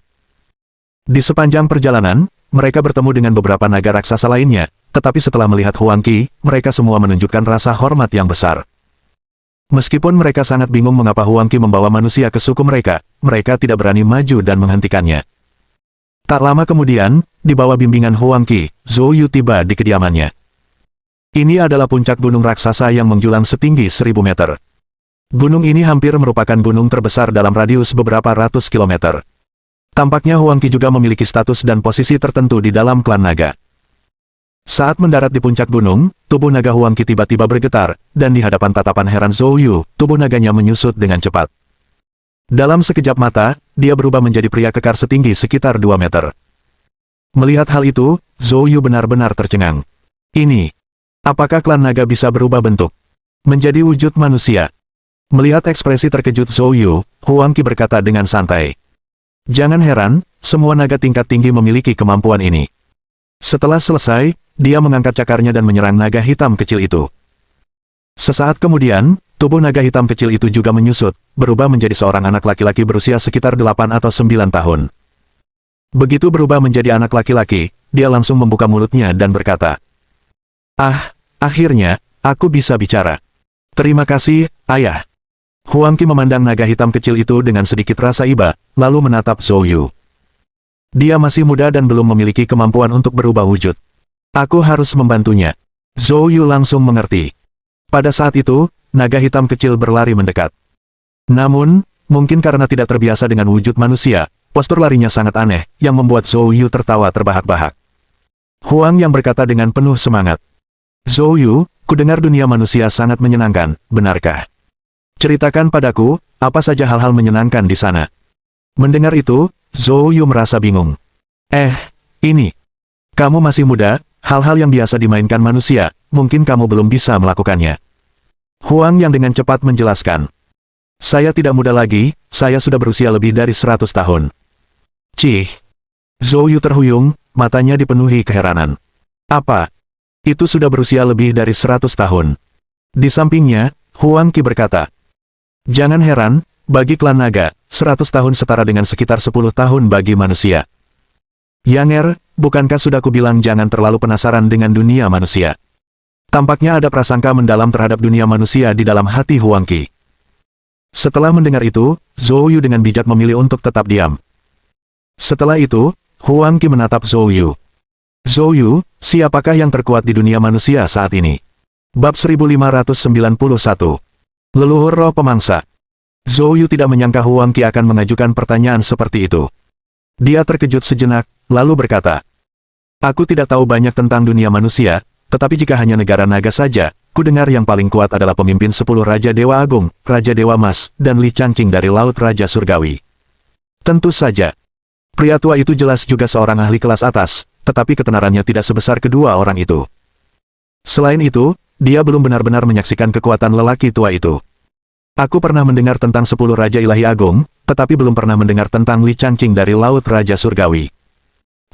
[SPEAKER 1] Di sepanjang perjalanan, mereka bertemu dengan beberapa naga raksasa lainnya, tetapi setelah melihat Huang Qi, mereka semua menunjukkan rasa hormat yang besar. Meskipun mereka sangat bingung mengapa Huang Qi membawa manusia ke suku mereka, mereka tidak berani maju dan menghentikannya. Tak lama kemudian, di bawah bimbingan Huang Qi, Zhou Yu tiba di kediamannya. Ini adalah puncak gunung raksasa yang menjulang setinggi 1000 meter. Gunung ini hampir merupakan gunung terbesar dalam radius beberapa ratus kilometer. Tampaknya Huang Qi juga memiliki status dan posisi tertentu di dalam klan naga. Saat mendarat di puncak gunung, tubuh naga Huang Qi tiba-tiba bergetar, dan di hadapan tatapan heran Zhou Yu, tubuh naganya menyusut dengan cepat. Dalam sekejap mata, dia berubah menjadi pria kekar setinggi sekitar 2 meter. Melihat hal itu, Zhou Yu benar-benar tercengang. Ini, apakah klan naga bisa berubah bentuk menjadi wujud manusia? Melihat ekspresi terkejut Zhou Yu, Huang Qi berkata dengan santai. Jangan heran, semua naga tingkat tinggi memiliki kemampuan ini. Setelah selesai, dia mengangkat cakarnya dan menyerang naga hitam kecil itu. Sesaat kemudian, tubuh naga hitam kecil itu juga menyusut, berubah menjadi seorang anak laki-laki berusia sekitar 8 atau 9 tahun. Begitu berubah menjadi anak laki-laki, dia langsung membuka mulutnya dan berkata, Ah, akhirnya, aku bisa bicara. Terima kasih, Ayah. Huang Qi memandang naga hitam kecil itu dengan sedikit rasa iba, lalu menatap Zhou Yu. Dia masih muda dan belum memiliki kemampuan untuk berubah wujud. Aku harus membantunya. Zhou Yu langsung mengerti. Pada saat itu, naga hitam kecil berlari mendekat. Namun, mungkin karena tidak terbiasa dengan wujud manusia, postur larinya sangat aneh, yang membuat Zhou Yu tertawa terbahak-bahak. Huang yang berkata dengan penuh semangat. Zhou Yu, kudengar dunia manusia sangat menyenangkan, benarkah? Ceritakan padaku, apa saja hal-hal menyenangkan di sana. Mendengar itu, Zhou Yu merasa bingung. Ini. Kamu masih muda, hal-hal yang biasa dimainkan manusia, mungkin kamu belum bisa melakukannya. Huang yang dengan cepat menjelaskan. Saya tidak muda lagi, saya sudah berusia lebih dari 100 tahun. Cih. Zhou Yu terhuyung, matanya dipenuhi keheranan. Apa? Itu sudah berusia lebih dari 100 tahun. Di sampingnya, Huang Qi berkata. Jangan heran, bagi klan naga, 100 tahun setara dengan sekitar 10 tahun bagi manusia. Yanger, bukankah sudah kubilang jangan terlalu penasaran dengan dunia manusia? Tampaknya ada prasangka mendalam terhadap dunia manusia di dalam hati Huang Qi. Setelah mendengar itu, Zhou Yu dengan bijak memilih untuk tetap diam. Setelah itu, Huang Qi menatap Zhou Yu. Zhou Yu, siapakah yang terkuat di dunia manusia saat ini? Bab 1591. Leluhur roh pemangsa. Zhou Yu tidak menyangka Huang Qi akan mengajukan pertanyaan seperti itu. Dia terkejut sejenak, lalu berkata, Aku tidak tahu banyak tentang dunia manusia, tetapi jika hanya negara naga saja, kudengar yang paling kuat adalah pemimpin 10 Raja Dewa Agung, Raja Dewa Mas, dan Li Changqing dari Laut Raja Surgawi. Tentu saja. Pria tua itu jelas juga seorang ahli kelas atas, tetapi ketenarannya tidak sebesar kedua orang itu. Selain itu, dia belum benar-benar menyaksikan kekuatan lelaki tua itu. Aku pernah mendengar tentang 10 Raja Ilahi Agung, tetapi belum pernah mendengar tentang Li Changqing dari Laut Raja Surgawi.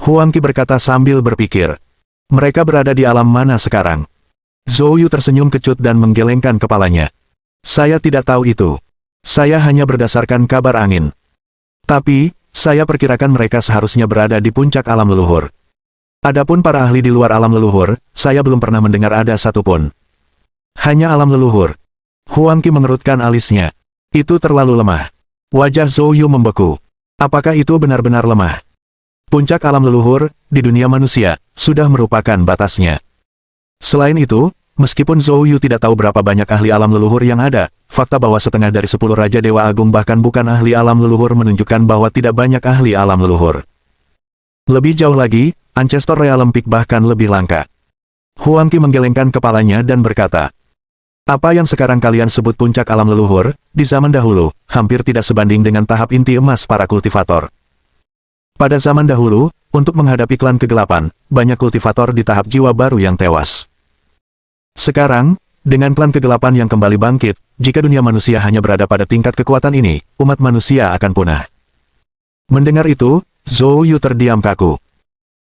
[SPEAKER 1] Huang Qi berkata sambil berpikir. Mereka berada di alam mana sekarang? Zhou Yu tersenyum kecut dan menggelengkan kepalanya. Saya tidak tahu itu. Saya hanya berdasarkan kabar angin. Tapi, saya perkirakan mereka seharusnya berada di puncak alam leluhur. Adapun para ahli di luar alam leluhur, saya belum pernah mendengar ada satupun. Hanya alam leluhur. Huang Qi mengerutkan alisnya. Itu terlalu lemah. Wajah Zhou Yu membeku. Apakah itu benar-benar lemah? Puncak alam leluhur, di dunia manusia, sudah merupakan batasnya. Selain itu, meskipun Zhou Yu tidak tahu berapa banyak ahli alam leluhur yang ada, fakta bahwa setengah dari 10 Raja Dewa Agung bahkan bukan ahli alam leluhur menunjukkan bahwa tidak banyak ahli alam leluhur. Lebih jauh lagi, Ancestor Realm Peak bahkan lebih langka. Huang Qi menggelengkan kepalanya dan berkata, apa yang sekarang kalian sebut puncak alam leluhur, di zaman dahulu, hampir tidak sebanding dengan tahap inti emas para kultivator. Pada zaman dahulu, untuk menghadapi klan kegelapan, banyak kultivator di tahap jiwa baru yang tewas. Sekarang, dengan klan kegelapan yang kembali bangkit, jika dunia manusia hanya berada pada tingkat kekuatan ini, umat manusia akan punah. Mendengar itu, Zhou Yu terdiam kaku.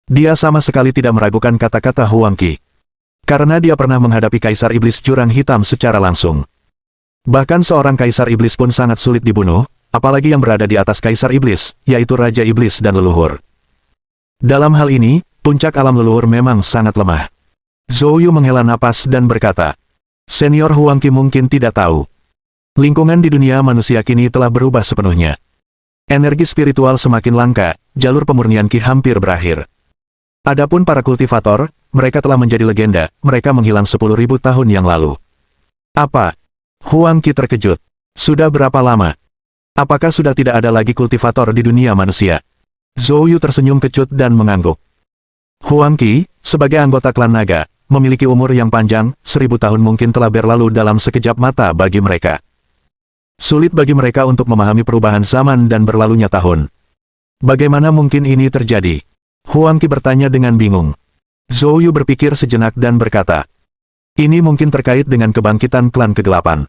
[SPEAKER 1] Dia sama sekali tidak meragukan kata-kata Huang Qi. Karena dia pernah menghadapi Kaisar Iblis Jurang Hitam secara langsung. Bahkan seorang Kaisar Iblis pun sangat sulit dibunuh, apalagi yang berada di atas Kaisar Iblis, yaitu Raja Iblis dan Leluhur. Dalam hal ini, puncak alam leluhur memang sangat lemah. Zhou Yu menghela napas dan berkata, Senior Huang Qi mungkin tidak tahu. Lingkungan di dunia manusia kini telah berubah sepenuhnya. Energi spiritual semakin langka, jalur pemurnian Qi hampir berakhir. Adapun para kultivator, mereka telah menjadi legenda, mereka menghilang 10.000 tahun yang lalu. Apa? Huang Qi terkejut. Sudah berapa lama? Apakah sudah tidak ada lagi kultivator di dunia manusia? Zhou Yu tersenyum kecut dan mengangguk. Huang Qi, sebagai anggota klan naga, memiliki umur yang panjang, 1000 tahun mungkin telah berlalu dalam sekejap mata bagi mereka. Sulit bagi mereka untuk memahami perubahan zaman dan berlalunya tahun. Bagaimana mungkin ini terjadi? Huang Qi bertanya dengan bingung. Zhou Yu berpikir sejenak dan berkata, ini mungkin terkait dengan kebangkitan klan kegelapan.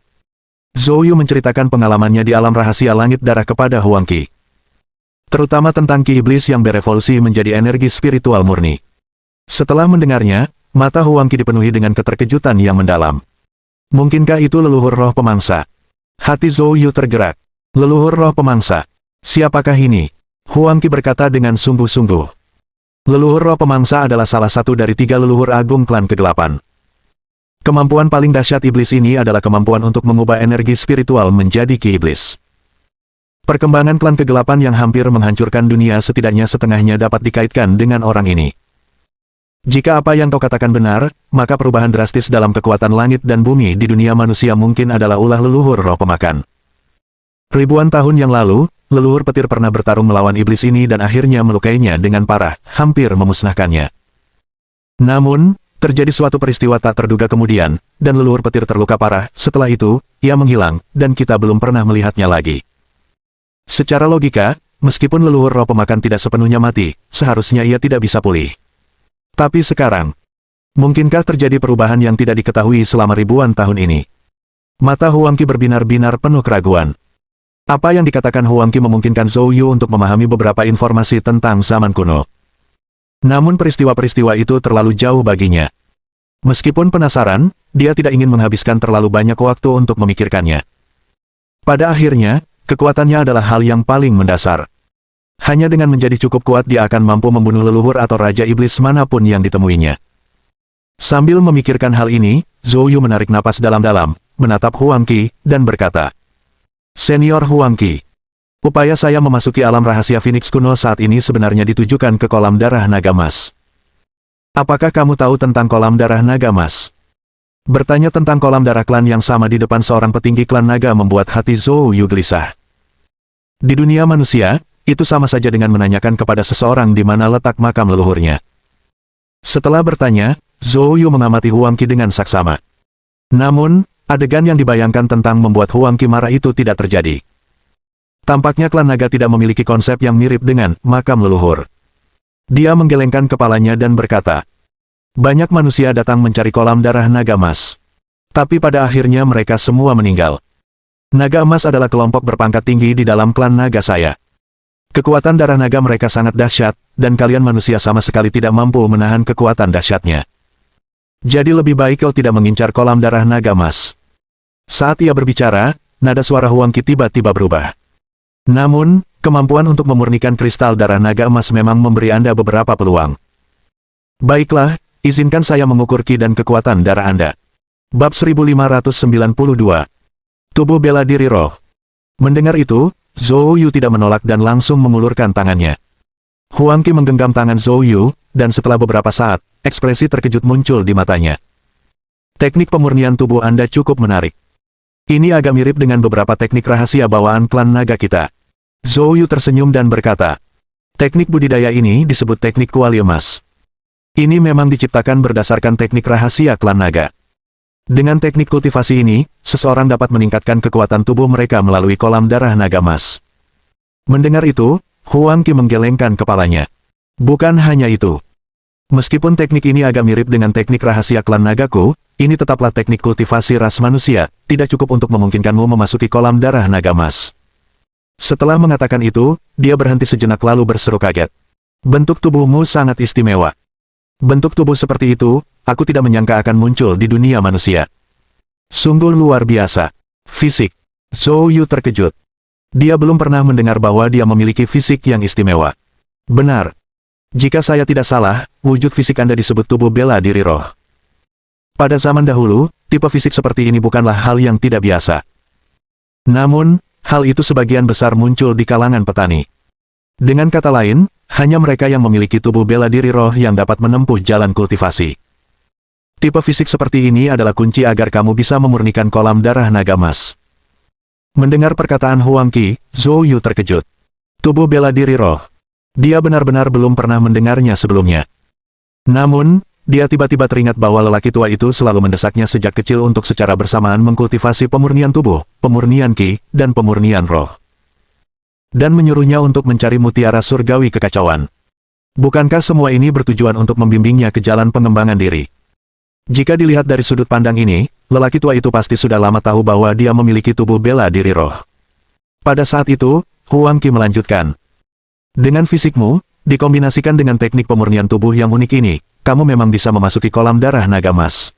[SPEAKER 1] Zhou Yu menceritakan pengalamannya di alam rahasia langit darah kepada Huang Qi. Terutama tentang Qi Iblis yang berevolusi menjadi energi spiritual murni. Setelah mendengarnya, mata Huang Qi dipenuhi dengan keterkejutan yang mendalam. Mungkinkah itu leluhur roh pemangsa? Hati Zhou Yu tergerak. Leluhur roh pemangsa. Siapakah ini? Huang Qi berkata dengan sungguh-sungguh. Leluhur roh pemangsa adalah salah satu dari 3 leluhur agung klan kegelapan. Kemampuan paling dahsyat iblis ini adalah kemampuan untuk mengubah energi spiritual menjadi ki iblis. Perkembangan klan kegelapan yang hampir menghancurkan dunia setidaknya setengahnya dapat dikaitkan dengan orang ini. Jika apa yang kau katakan benar, maka perubahan drastis dalam kekuatan langit dan bumi di dunia manusia mungkin adalah ulah leluhur roh pemakan. Ribuan tahun yang lalu, leluhur petir pernah bertarung melawan iblis ini dan akhirnya melukainya dengan parah, hampir memusnahkannya. Namun, terjadi suatu peristiwa tak terduga kemudian, dan leluhur petir terluka parah. Setelah itu, ia menghilang, dan kita belum pernah melihatnya lagi. Secara logika, meskipun leluhur roh pemakan tidak sepenuhnya mati, seharusnya ia tidak bisa pulih. Tapi sekarang, mungkinkah terjadi perubahan yang tidak diketahui selama ribuan tahun ini? Mata Huang Qi berbinar-binar penuh keraguan. Apa yang dikatakan Huang Qi memungkinkan Zhou Yu untuk memahami beberapa informasi tentang zaman kuno. Namun peristiwa-peristiwa itu terlalu jauh baginya. Meskipun penasaran, dia tidak ingin menghabiskan terlalu banyak waktu untuk memikirkannya. Pada akhirnya, kekuatannya adalah hal yang paling mendasar. Hanya dengan menjadi cukup kuat dia akan mampu membunuh leluhur atau raja iblis manapun yang ditemuinya. Sambil memikirkan hal ini, Zhou Yu menarik napas dalam-dalam, menatap Huang Qi, dan berkata, "Senior Huang Qi, upaya saya memasuki alam rahasia Phoenix kuno saat ini sebenarnya ditujukan ke kolam darah naga emas. Apakah kamu tahu tentang kolam darah naga emas?" Bertanya tentang kolam darah klan yang sama di depan seorang petinggi klan naga membuat hati Zhou Yu gelisah. Di dunia manusia, itu sama saja dengan menanyakan kepada seseorang di mana letak makam leluhurnya. Setelah bertanya, Zhou Yu mengamati Huang Qi dengan saksama. Namun, adegan yang dibayangkan tentang membuat Huang Qi marah itu tidak terjadi. Tampaknya klan naga tidak memiliki konsep yang mirip dengan makam leluhur. Dia menggelengkan kepalanya dan berkata, "Banyak manusia datang mencari kolam darah naga emas. Tapi pada akhirnya mereka semua meninggal. Naga emas adalah kelompok berpangkat tinggi di dalam klan naga saya. Kekuatan darah naga mereka sangat dahsyat, dan kalian manusia sama sekali tidak mampu menahan kekuatan dahsyatnya. Jadi lebih baik kau tidak mengincar kolam darah naga emas." Saat ia berbicara, nada suara Huang Qi tiba-tiba berubah. Namun, kemampuan untuk memurnikan kristal darah naga emas memang memberi Anda beberapa peluang. Baiklah, izinkan saya mengukur ki dan kekuatan darah Anda. Bab 1592. Tubuh bela diri roh. Mendengar itu, Zhou Yu tidak menolak dan langsung mengulurkan tangannya. Huang Qi menggenggam tangan Zhou Yu, dan setelah beberapa saat, ekspresi terkejut muncul di matanya. Teknik pemurnian tubuh Anda cukup menarik. Ini agak mirip dengan beberapa teknik rahasia bawaan klan naga kita. Zhou Yu tersenyum dan berkata, "Teknik budidaya ini disebut teknik kuali emas. Ini memang diciptakan berdasarkan teknik rahasia klan naga. Dengan teknik kultivasi ini, seseorang dapat meningkatkan kekuatan tubuh mereka melalui kolam darah naga emas." Mendengar itu, Huang Qi menggelengkan kepalanya. Bukan hanya itu. Meskipun teknik ini agak mirip dengan teknik rahasia klan nagaku, ini tetaplah teknik kultivasi ras manusia, tidak cukup untuk memungkinkanmu memasuki kolam darah naga emas. Setelah mengatakan itu, dia berhenti sejenak lalu berseru kaget. "Bentuk tubuhmu sangat istimewa. Bentuk tubuh seperti itu, aku tidak menyangka akan muncul di dunia manusia. Sungguh luar biasa. Fisik." Zhou Yu terkejut. Dia belum pernah mendengar bahwa dia memiliki fisik yang istimewa. "Benar. Jika saya tidak salah, wujud fisik Anda disebut tubuh bela diri roh. Pada zaman dahulu, tipe fisik seperti ini bukanlah hal yang tidak biasa. Namun, hal itu sebagian besar muncul di kalangan petani. Dengan kata lain, hanya mereka yang memiliki tubuh bela diri roh yang dapat menempuh jalan kultivasi. Tipe fisik seperti ini adalah kunci agar kamu bisa memurnikan kolam darah naga emas." Mendengar perkataan Huang Qi, Zhou Yu terkejut. Tubuh bela diri roh. Dia benar-benar belum pernah mendengarnya sebelumnya. Namun, dia tiba-tiba teringat bahwa lelaki tua itu selalu mendesaknya sejak kecil untuk secara bersamaan mengkultivasi pemurnian tubuh, pemurnian ki, dan pemurnian roh. Dan menyuruhnya untuk mencari mutiara surgawi kekacauan. Bukankah semua ini bertujuan untuk membimbingnya ke jalan pengembangan diri? Jika dilihat dari sudut pandang ini, lelaki tua itu pasti sudah lama tahu bahwa dia memiliki tubuh bela diri roh. Pada saat itu, Huang Qi melanjutkan. "Dengan fisikmu, dikombinasikan dengan teknik pemurnian tubuh yang unik ini, kamu memang bisa memasuki kolam darah naga emas.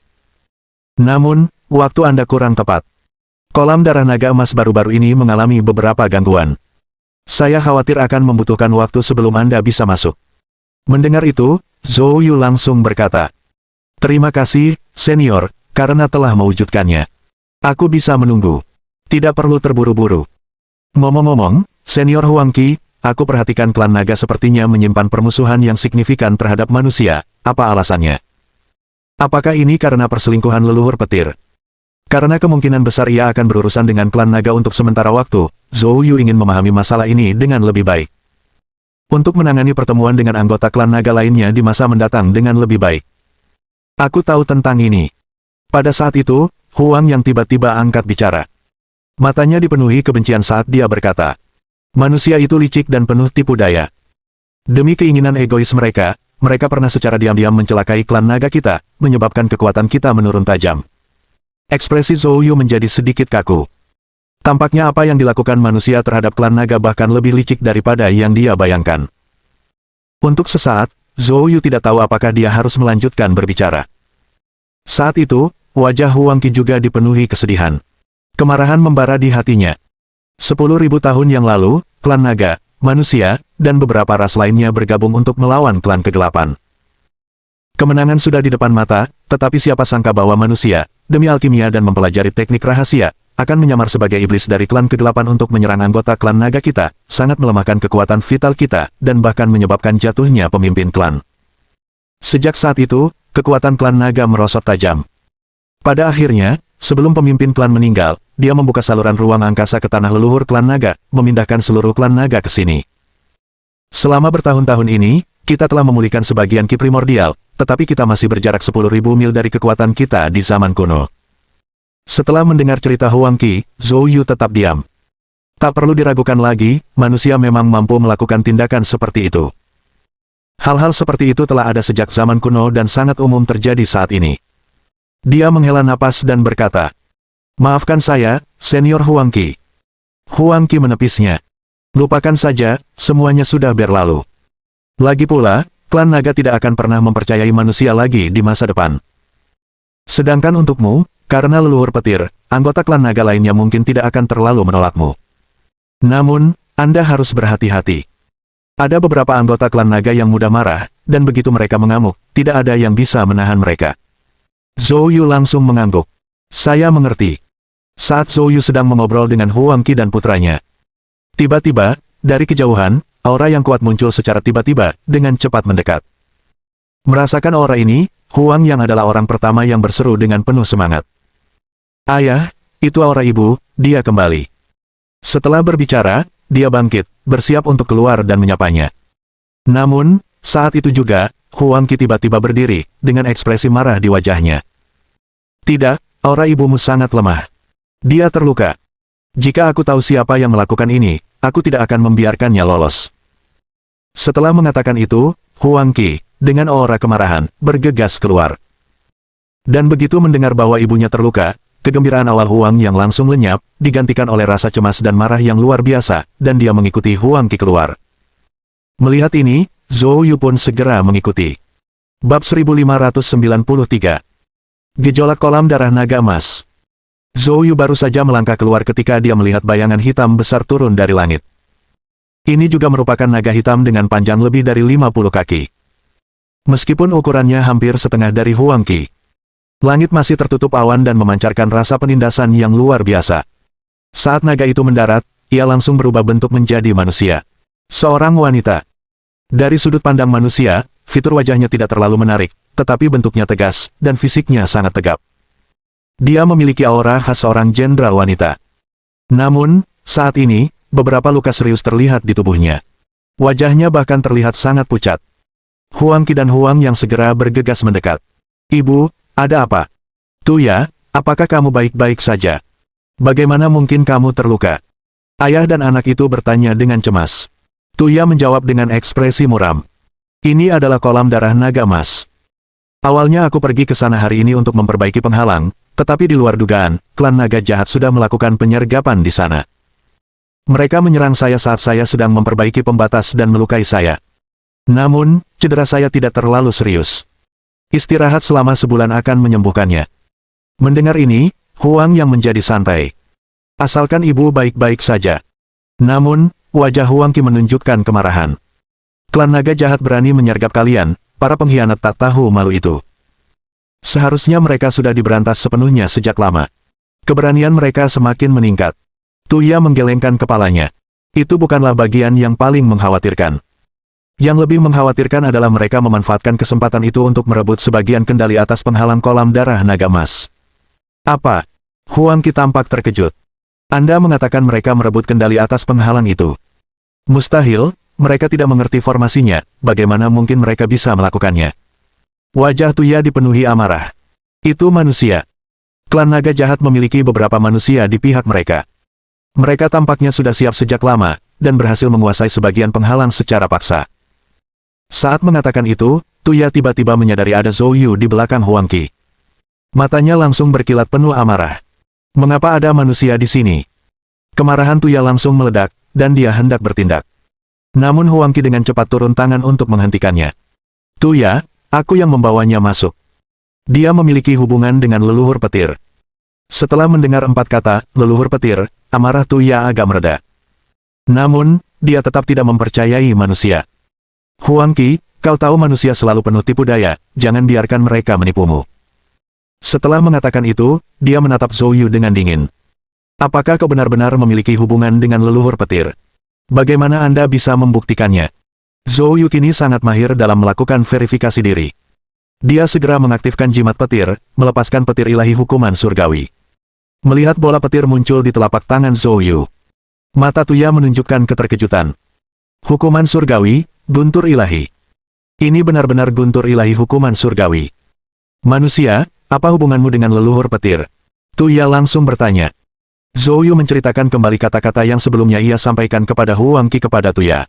[SPEAKER 1] Namun, waktu Anda kurang tepat. Kolam darah naga emas baru-baru ini mengalami beberapa gangguan. Saya khawatir akan membutuhkan waktu sebelum Anda bisa masuk." Mendengar itu, Zhou Yu langsung berkata, "Terima kasih, senior, karena telah mewujudkannya. Aku bisa menunggu. Tidak perlu terburu-buru. Ngomong-ngomong, Senior Huang Qi, aku perhatikan klan naga sepertinya menyimpan permusuhan yang signifikan terhadap manusia. Apa alasannya? Apakah ini karena perselingkuhan leluhur petir? Karena kemungkinan besar ia akan berurusan dengan klan naga untuk sementara waktu, Zhou Yu ingin memahami masalah ini dengan lebih baik. Untuk menangani pertemuan dengan anggota klan naga lainnya di masa mendatang dengan lebih baik. Aku tahu tentang ini. Pada saat itu, Huang yang tiba-tiba angkat bicara. Matanya dipenuhi kebencian saat dia berkata, manusia itu licik dan penuh tipu daya. Demi keinginan egois mereka, mereka pernah secara diam-diam mencelakai klan naga kita, menyebabkan kekuatan kita menurun tajam. Ekspresi Zhou Yu menjadi sedikit kaku. Tampaknya apa yang dilakukan manusia terhadap klan naga bahkan lebih licik daripada yang dia bayangkan. Untuk sesaat, Zhou Yu tidak tahu apakah dia harus melanjutkan berbicara. Saat itu, wajah Huang Qi juga dipenuhi kesedihan. Kemarahan membara di hatinya. 10.000 tahun yang lalu, klan naga, manusia, dan beberapa ras lainnya bergabung untuk melawan klan kegelapan. Kemenangan sudah di depan mata, tetapi siapa sangka bahwa manusia, demi alkimia dan mempelajari teknik rahasia, akan menyamar sebagai iblis dari klan kegelapan untuk menyerang anggota klan naga kita, sangat melemahkan kekuatan vital kita, dan bahkan menyebabkan jatuhnya pemimpin klan. Sejak saat itu, kekuatan klan naga merosot tajam. Pada akhirnya, sebelum pemimpin klan meninggal, dia membuka saluran ruang angkasa ke tanah leluhur klan naga, memindahkan seluruh klan naga ke sini. Selama bertahun-tahun ini, kita telah memulihkan sebagian ki primordial, tetapi kita masih berjarak 10.000 mil dari kekuatan kita di zaman kuno. Setelah mendengar cerita Huang Qi, Zhou Yu tetap diam. Tak perlu diragukan lagi, manusia memang mampu melakukan tindakan seperti itu. Hal-hal seperti itu telah ada sejak zaman kuno dan sangat umum terjadi saat ini. Dia menghela napas dan berkata, maafkan saya, Senior Huang Qi. Huang Qi menepisnya. Lupakan saja, semuanya sudah berlalu. Lagi pula, klan naga tidak akan pernah mempercayai manusia lagi di masa depan. Sedangkan untukmu, karena leluhur petir, anggota klan naga lainnya mungkin tidak akan terlalu menolakmu. Namun, Anda harus berhati-hati. Ada beberapa anggota klan naga yang mudah marah, dan begitu mereka mengamuk, tidak ada yang bisa menahan mereka. Zhou Yu langsung mengangguk. Saya mengerti. Saat Zhou Yu sedang mengobrol dengan Huang Qi dan putranya. Tiba-tiba, dari kejauhan, aura yang kuat muncul secara tiba-tiba, dengan cepat mendekat. Merasakan aura ini, Huang yang adalah orang pertama yang berseru dengan penuh semangat. Ayah, itu aura ibu, dia kembali. Setelah berbicara, dia bangkit, bersiap untuk keluar dan menyapanya. Namun, saat itu juga, Huang Qi tiba-tiba berdiri, dengan ekspresi marah di wajahnya. Tidak, aura ibumu sangat lemah. Dia terluka. Jika aku tahu siapa yang melakukan ini, aku tidak akan membiarkannya lolos. Setelah mengatakan itu, Huang Qi, dengan aura kemarahan, bergegas keluar. Dan begitu mendengar bahwa ibunya terluka, kegembiraan awal Huang yang langsung lenyap, digantikan oleh rasa cemas dan marah yang luar biasa, dan dia mengikuti Huang Qi keluar. Melihat ini, Zhou Yu pun segera mengikuti. Bab 1593. Gejolak kolam darah naga emas. Zhou Yu baru saja melangkah keluar ketika dia melihat bayangan hitam besar turun dari langit. Ini juga merupakan naga hitam dengan panjang lebih dari 50 kaki. Meskipun ukurannya hampir setengah dari Huang Qi, langit masih tertutup awan dan memancarkan rasa penindasan yang luar biasa. Saat naga itu mendarat, ia langsung berubah bentuk menjadi manusia. Seorang wanita. Dari sudut pandang manusia, fitur wajahnya tidak terlalu menarik, tetapi bentuknya tegas, dan fisiknya sangat tegap. Dia memiliki aura khas seorang jenderal wanita. Namun, saat ini, beberapa luka serius terlihat di tubuhnya. Wajahnya bahkan terlihat sangat pucat. Huang Qi dan Huang yang segera bergegas mendekat. Ibu, ada apa? Tuya, apakah kamu baik-baik saja? Bagaimana mungkin kamu terluka? Ayah dan anak itu bertanya dengan cemas. Tuya menjawab dengan ekspresi muram. Ini adalah kolam darah naga emas. Awalnya aku pergi ke sana hari ini untuk memperbaiki penghalang, tetapi di luar dugaan, klan naga jahat sudah melakukan penyergapan di sana. Mereka menyerang saya saat saya sedang memperbaiki pembatas dan melukai saya. Namun, cedera saya tidak terlalu serius. Istirahat selama sebulan akan menyembuhkannya. Mendengar ini, Huang yang menjadi santai. Asalkan ibu baik-baik saja. Namun, wajah Huang Qi menunjukkan kemarahan. Klan naga jahat berani menyergap kalian, para pengkhianat tak tahu malu itu. Seharusnya mereka sudah diberantas sepenuhnya sejak lama. Keberanian mereka semakin meningkat. Tuya menggelengkan kepalanya. Itu bukanlah bagian yang paling mengkhawatirkan. Yang lebih mengkhawatirkan adalah mereka memanfaatkan kesempatan itu untuk merebut sebagian kendali atas penghalang kolam darah naga emas. Apa? Huang Qi tampak terkejut. Anda mengatakan mereka merebut kendali atas penghalang itu. Mustahil, mereka tidak mengerti formasinya, bagaimana mungkin mereka bisa melakukannya? Wajah Tuya dipenuhi amarah. Itu manusia. Klan naga jahat memiliki beberapa manusia di pihak mereka. Mereka tampaknya sudah siap sejak lama, dan berhasil menguasai sebagian penghalang secara paksa. Saat mengatakan itu, Tuya tiba-tiba menyadari ada Zhou Yu di belakang Huang Qi. Matanya langsung berkilat penuh amarah. Mengapa ada manusia di sini? Kemarahan Tuya langsung meledak, dan dia hendak bertindak. Namun Huang Qi dengan cepat turun tangan untuk menghentikannya. Tuya, aku yang membawanya masuk. Dia memiliki hubungan dengan leluhur petir. Setelah mendengar 4 kata, leluhur petir, amarah Tuya agak mereda. Namun, dia tetap tidak mempercayai manusia. Huang Qi, kau tahu manusia selalu penuh tipu daya, jangan biarkan mereka menipumu. Setelah mengatakan itu, dia menatap Zhou Yu dengan dingin. Apakah kau benar-benar memiliki hubungan dengan leluhur petir? Bagaimana Anda bisa membuktikannya? Zhou Yu kini sangat mahir dalam melakukan verifikasi diri. Dia segera mengaktifkan jimat petir, melepaskan petir ilahi hukuman surgawi. Melihat bola petir muncul di telapak tangan Zhou Yu. Mata Tuya menunjukkan keterkejutan. Hukuman surgawi, guntur ilahi. Ini benar-benar guntur ilahi hukuman surgawi. Manusia, apa hubunganmu dengan leluhur petir? Tuya langsung bertanya. Zhou Yu menceritakan kembali kata-kata yang sebelumnya ia sampaikan kepada Huang Qi kepada Tuya.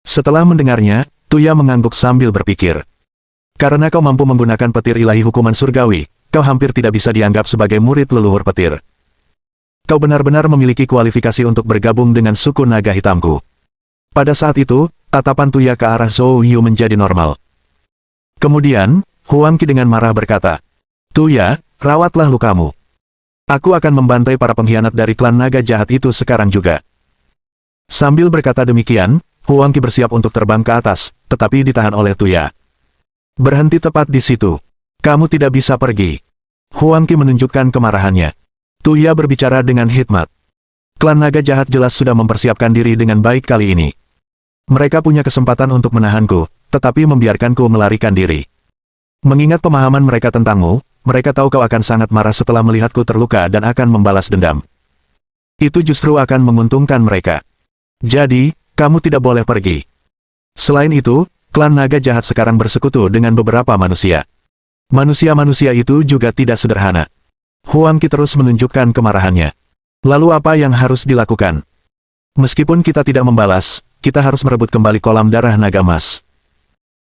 [SPEAKER 1] Setelah mendengarnya, Tuya mengangguk sambil berpikir. Karena kau mampu menggunakan petir ilahi hukuman surgawi, kau hampir tidak bisa dianggap sebagai murid leluhur petir. Kau benar-benar memiliki kualifikasi untuk bergabung dengan suku naga hitamku. Pada saat itu, tatapan Tuya ke arah Zhou Yu menjadi normal. Kemudian, Huang Qi dengan marah berkata, Tuya, rawatlah lukamu. Aku akan membantai para pengkhianat dari klan naga jahat itu sekarang juga. Sambil berkata demikian, Huang Qi bersiap untuk terbang ke atas, tetapi ditahan oleh Tuya. Berhenti tepat di situ. Kamu tidak bisa pergi. Huang Qi menunjukkan kemarahannya. Tuya berbicara dengan hikmat. Klan naga jahat jelas sudah mempersiapkan diri dengan baik kali ini. Mereka punya kesempatan untuk menahanku, tetapi membiarkanku melarikan diri. Mengingat pemahaman mereka tentangmu, mereka tahu kau akan sangat marah setelah melihatku terluka dan akan membalas dendam. Itu justru akan menguntungkan mereka. Jadi, kamu tidak boleh pergi. Selain itu, klan naga jahat sekarang bersekutu dengan beberapa manusia. Manusia-manusia itu juga tidak sederhana. Huang Qi terus menunjukkan kemarahannya. Lalu apa yang harus dilakukan? Meskipun kita tidak membalas, kita harus merebut kembali kolam darah naga emas.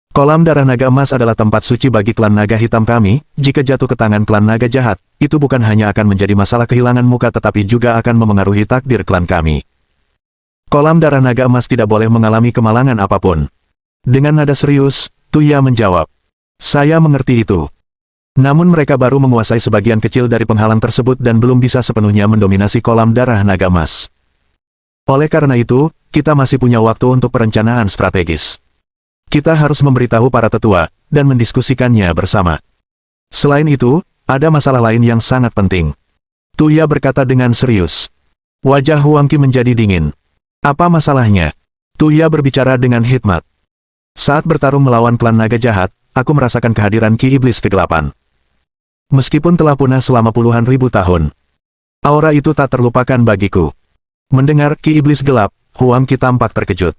[SPEAKER 1] Kolam darah naga emas adalah tempat suci bagi klan naga hitam kami. Jika jatuh ke tangan klan naga jahat, itu bukan hanya akan menjadi masalah kehilangan muka tetapi juga akan memengaruhi takdir klan kami. Kolam darah naga emas tidak boleh mengalami kemalangan apapun. Dengan nada serius, Tuya menjawab. Saya mengerti itu. Namun mereka baru menguasai sebagian kecil dari penghalang tersebut dan belum bisa sepenuhnya mendominasi kolam darah naga emas. Oleh karena itu, kita masih punya waktu untuk perencanaan strategis. Kita harus memberitahu para tetua, dan mendiskusikannya bersama. Selain itu, ada masalah lain yang sangat penting. Tuya berkata dengan serius. Wajah Huang Qi menjadi dingin. Apa masalahnya? Tuya berbicara dengan hikmat. Saat bertarung melawan klan naga jahat, aku merasakan kehadiran Ki Iblis Kegelapan. Meskipun telah punah selama puluhan ribu tahun, aura itu tak terlupakan bagiku. Mendengar Ki Iblis Gelap, Huang Qi tampak terkejut.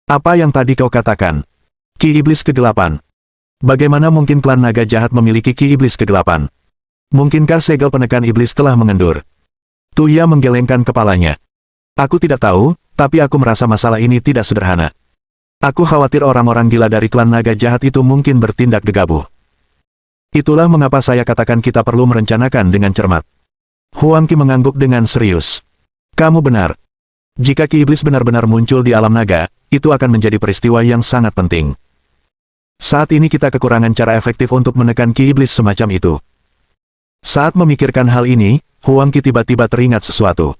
[SPEAKER 1] Apa yang tadi kau katakan? Ki Iblis Kegelapan. Bagaimana mungkin klan naga jahat memiliki Ki Iblis Kegelapan? Mungkinkah segel penekan iblis telah mengendur? Tuya menggelengkan kepalanya. Aku tidak tahu, tapi aku merasa masalah ini tidak sederhana. Aku khawatir orang-orang gila dari klan naga jahat itu mungkin bertindak gegabah. Itulah mengapa saya katakan kita perlu merencanakan dengan cermat. Huang Qi mengangguk dengan serius. Kamu benar. Jika Ki Iblis benar-benar muncul di alam naga, itu akan menjadi peristiwa yang sangat penting. Saat ini kita kekurangan cara efektif untuk menekan Ki Iblis semacam itu. Saat memikirkan hal ini, Huang Qi tiba-tiba teringat sesuatu.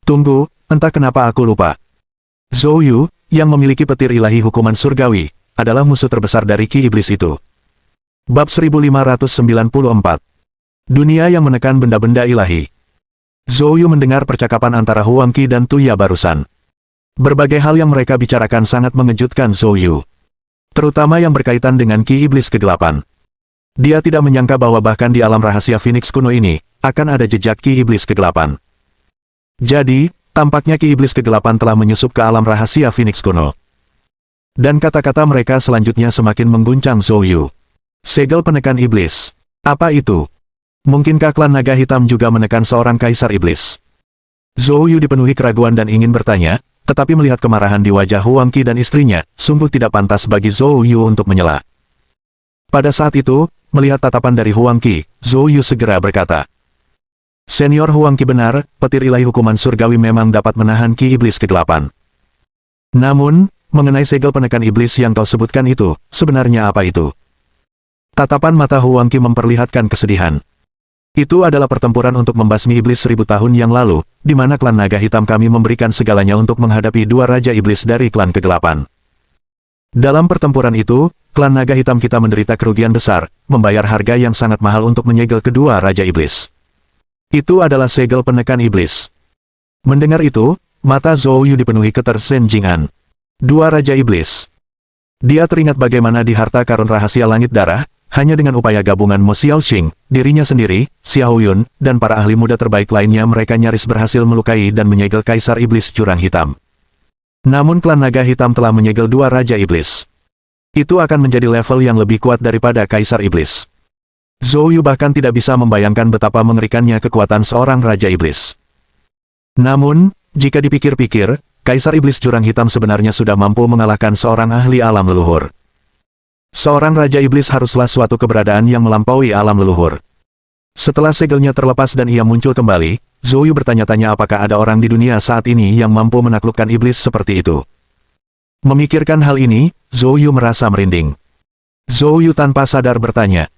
[SPEAKER 1] Tunggu, entah kenapa aku lupa. Zhou Yu, yang memiliki petir ilahi hukuman surgawi, adalah musuh terbesar dari Ki Iblis itu. Bab 1594. Dunia yang menekan benda-benda ilahi. Zhou Yu mendengar percakapan antara Huang Qi dan Tuya barusan. Berbagai hal yang mereka bicarakan sangat mengejutkan Zhou Yu. Terutama yang berkaitan dengan Ki Iblis Kegelapan. Dia tidak menyangka bahwa bahkan di alam rahasia Phoenix kuno ini, akan ada jejak Ki Iblis Kegelapan. Jadi, tampaknya Ki Iblis Kegelapan telah menyusup ke alam rahasia Phoenix kuno. Dan kata-kata mereka selanjutnya semakin mengguncang Zhou Yu. Segel penekan iblis. Apa itu? Mungkinkah klan naga hitam juga menekan seorang kaisar iblis? Zhou Yu dipenuhi keraguan dan ingin bertanya, tetapi melihat kemarahan di wajah Huang Qi dan istrinya, sungguh tidak pantas bagi Zhou Yu untuk menyela. Pada saat itu, melihat tatapan dari Huang Qi, Zhou Yu segera berkata, "Senior Huang Qi benar, petir ilahi hukuman surgawi memang dapat menahan Ki Iblis Kegelapan. Namun, mengenai segel penekan iblis yang kau sebutkan itu, sebenarnya apa itu?" Tatapan mata Huang Qi memperlihatkan kesedihan. Itu adalah pertempuran untuk membasmi iblis 1000 tahun yang lalu, di mana klan naga hitam kami memberikan segalanya untuk menghadapi dua raja iblis dari klan kegelapan. Dalam pertempuran itu, klan naga hitam kita menderita kerugian besar, membayar harga yang sangat mahal untuk menyegel kedua raja iblis. Itu adalah segel penekan iblis. Mendengar itu, mata Zhou Yu dipenuhi ketersenjingan. Dua raja iblis. Dia teringat bagaimana di harta karun rahasia langit darah, hanya dengan upaya gabungan Mo Xiaoxing, dirinya sendiri, Xiao Yun, dan para ahli muda terbaik lainnya mereka nyaris berhasil melukai dan menyegel Kaisar Iblis Jurang Hitam. Namun klan naga hitam telah menyegel dua raja iblis. Itu akan menjadi level yang lebih kuat daripada Kaisar Iblis. Zhou Yu bahkan tidak bisa membayangkan betapa mengerikannya kekuatan seorang raja iblis. Namun, jika dipikir-pikir, Kaisar Iblis Jurang Hitam sebenarnya sudah mampu mengalahkan seorang ahli alam leluhur. Seorang Raja Iblis haruslah suatu keberadaan yang melampaui alam leluhur. Setelah segelnya terlepas dan ia muncul kembali, Zhou Yu bertanya-tanya apakah ada orang di dunia saat ini yang mampu menaklukkan iblis seperti itu. Memikirkan hal ini, Zhou Yu merasa merinding. Zhou Yu tanpa sadar bertanya,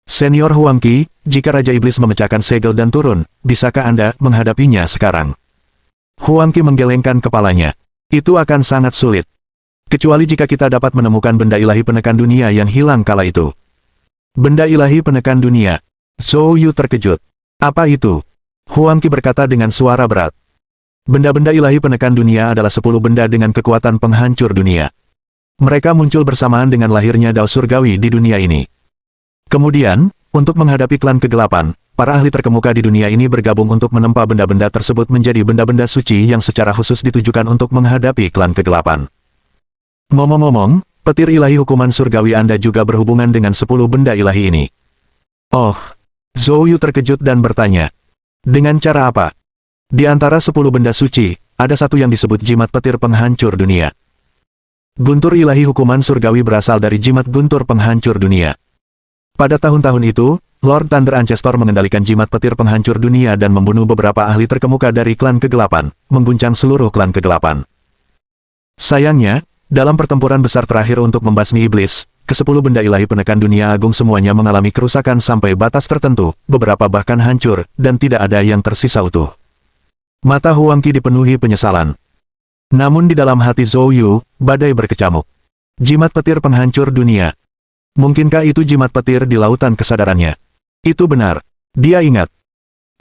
[SPEAKER 1] "Senior Huang Qi, jika Raja Iblis memecahkan segel dan turun, bisakah Anda menghadapinya sekarang?" Huang Qi menggelengkan kepalanya. "Itu akan sangat sulit. Kecuali jika kita dapat menemukan benda ilahi penekan dunia yang hilang kala itu." Benda ilahi penekan dunia. Zhou Yu terkejut. Apa itu? Huang Qi berkata dengan suara berat. Benda-benda ilahi penekan dunia adalah 10 benda dengan kekuatan penghancur dunia. Mereka muncul bersamaan dengan lahirnya Dao Surgawi di dunia ini. Kemudian, untuk menghadapi klan kegelapan, para ahli terkemuka di dunia ini bergabung untuk menempa benda-benda tersebut menjadi benda-benda suci yang secara khusus ditujukan untuk menghadapi klan kegelapan. Ngomong-ngomong, petir ilahi hukuman surgawi Anda juga berhubungan dengan 10 benda ilahi ini. Oh, Zhou Yu terkejut dan bertanya. Dengan cara apa? Di antara 10 benda suci, ada satu yang disebut jimat petir penghancur dunia. Guntur ilahi hukuman surgawi berasal dari jimat guntur penghancur dunia. Pada tahun-tahun itu, Lord Thunder Ancestor mengendalikan jimat petir penghancur dunia dan membunuh beberapa ahli terkemuka dari klan kegelapan, mengguncang seluruh klan kegelapan. Sayangnya, dalam pertempuran besar terakhir untuk membasmi iblis, ke-10 benda ilahi penekan dunia agung semuanya mengalami kerusakan sampai batas tertentu, beberapa bahkan hancur, dan tidak ada yang tersisa utuh. Mata Huang Qi dipenuhi penyesalan. Namun di dalam hati Zhou Yu, badai berkecamuk. Jimat petir penghancur dunia. Mungkinkah itu jimat petir di lautan kesadarannya? Itu benar. Dia ingat.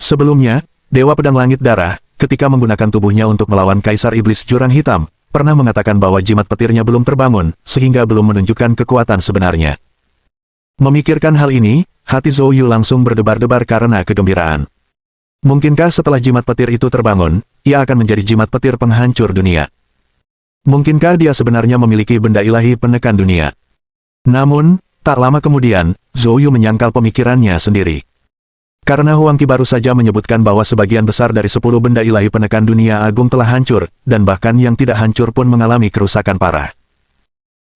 [SPEAKER 1] Sebelumnya, Dewa Pedang Langit Darah, ketika menggunakan tubuhnya untuk melawan Kaisar Iblis Jurang Hitam, pernah mengatakan bahwa jimat petirnya belum terbangun, sehingga belum menunjukkan kekuatan sebenarnya. Memikirkan hal ini, hati Zhou Yu langsung berdebar-debar karena kegembiraan. Mungkinkah setelah jimat petir itu terbangun, ia akan menjadi jimat petir penghancur dunia? Mungkinkah dia sebenarnya memiliki benda ilahi penekan dunia? Namun, tak lama kemudian, Zhou Yu menyangkal pemikirannya sendiri. Karena Huang Qi baru saja menyebutkan bahwa sebagian besar dari 10 benda ilahi penekan dunia agung telah hancur, dan bahkan yang tidak hancur pun mengalami kerusakan parah.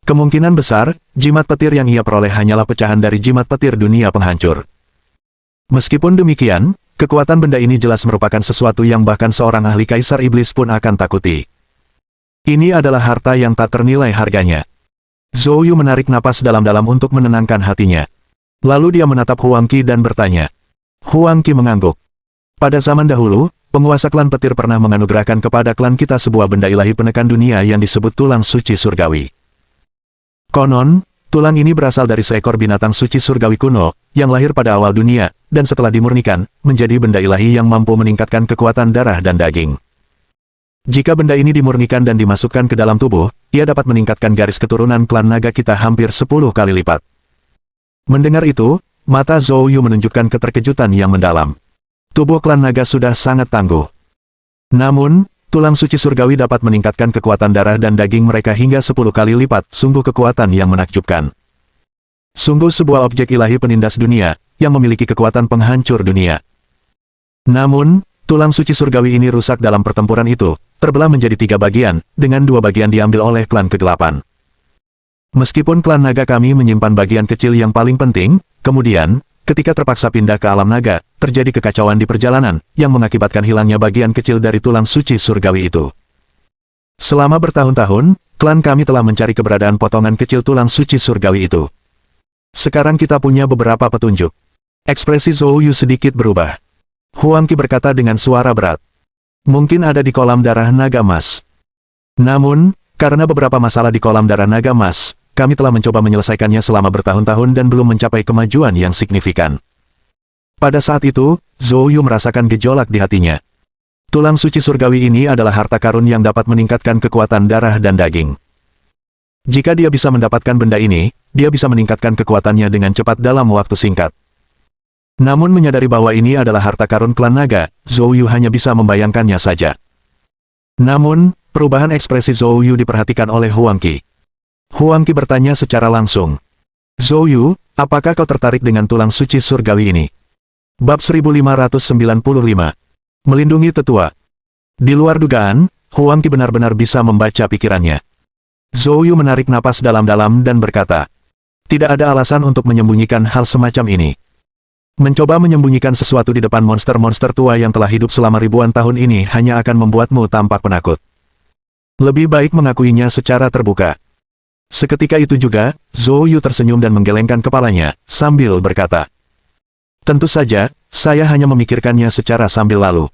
[SPEAKER 1] Kemungkinan besar, jimat petir yang ia peroleh hanyalah pecahan dari jimat petir dunia penghancur. Meskipun demikian, kekuatan benda ini jelas merupakan sesuatu yang bahkan seorang ahli Kaisar Iblis pun akan takuti. Ini adalah harta yang tak ternilai harganya. Zhou Yu menarik napas dalam-dalam untuk menenangkan hatinya. Lalu dia menatap Huang Qi dan bertanya. Huang Qi mengangguk. Pada zaman dahulu, penguasa klan petir pernah menganugerahkan kepada klan kita sebuah benda ilahi penekan dunia yang disebut tulang suci surgawi. Konon, tulang ini berasal dari seekor binatang suci surgawi kuno, yang lahir pada awal dunia, dan setelah dimurnikan, menjadi benda ilahi yang mampu meningkatkan kekuatan darah dan daging. Jika benda ini dimurnikan dan dimasukkan ke dalam tubuh, ia dapat meningkatkan garis keturunan klan naga kita hampir 10 kali lipat. Mendengar itu, mata Zhou Yu menunjukkan keterkejutan yang mendalam. Tubuh klan naga sudah sangat tangguh. Namun, tulang suci surgawi dapat meningkatkan kekuatan darah dan daging mereka hingga 10 kali lipat, sungguh kekuatan yang menakjubkan. Sungguh sebuah objek ilahi penindas dunia, yang memiliki kekuatan penghancur dunia. Namun, tulang suci surgawi ini rusak dalam pertempuran itu, terbelah menjadi 3 bagian, dengan 2 bagian diambil oleh klan kegelapan. Meskipun klan naga kami menyimpan bagian kecil yang paling penting, kemudian, ketika terpaksa pindah ke alam naga, terjadi kekacauan di perjalanan, yang mengakibatkan hilangnya bagian kecil dari tulang suci surgawi itu. Selama bertahun-tahun, klan kami telah mencari keberadaan potongan kecil tulang suci surgawi itu. Sekarang kita punya beberapa petunjuk. Ekspresi Zhou Yu sedikit berubah. Huang Qi berkata dengan suara berat. Mungkin ada di kolam darah naga emas. Namun, karena beberapa masalah di kolam darah naga emas, kami telah mencoba menyelesaikannya selama bertahun-tahun dan belum mencapai kemajuan yang signifikan. Pada saat itu, Zhou Yu merasakan gejolak di hatinya. Tulang suci surgawi ini adalah harta karun yang dapat meningkatkan kekuatan darah dan daging. Jika dia bisa mendapatkan benda ini, dia bisa meningkatkan kekuatannya dengan cepat dalam waktu singkat. Namun menyadari bahwa ini adalah harta karun klan naga, Zhou Yu hanya bisa membayangkannya saja. Namun, perubahan ekspresi Zhou Yu diperhatikan oleh Huang Qi. Huang Qi bertanya secara langsung. Zhou Yu, apakah kau tertarik dengan tulang suci surgawi ini? Bab 1595. Melindungi tetua. Di luar dugaan, Huang Qi benar-benar bisa membaca pikirannya. Zhou Yu menarik napas dalam-dalam dan berkata, tidak ada alasan untuk menyembunyikan hal semacam ini. Mencoba menyembunyikan sesuatu di depan monster-monster tua yang telah hidup selama ribuan tahun ini hanya akan membuatmu tampak penakut. Lebih baik mengakuinya secara terbuka. Seketika itu juga, Zhou Yu tersenyum dan menggelengkan kepalanya, sambil berkata, tentu saja, saya hanya memikirkannya secara sambil lalu.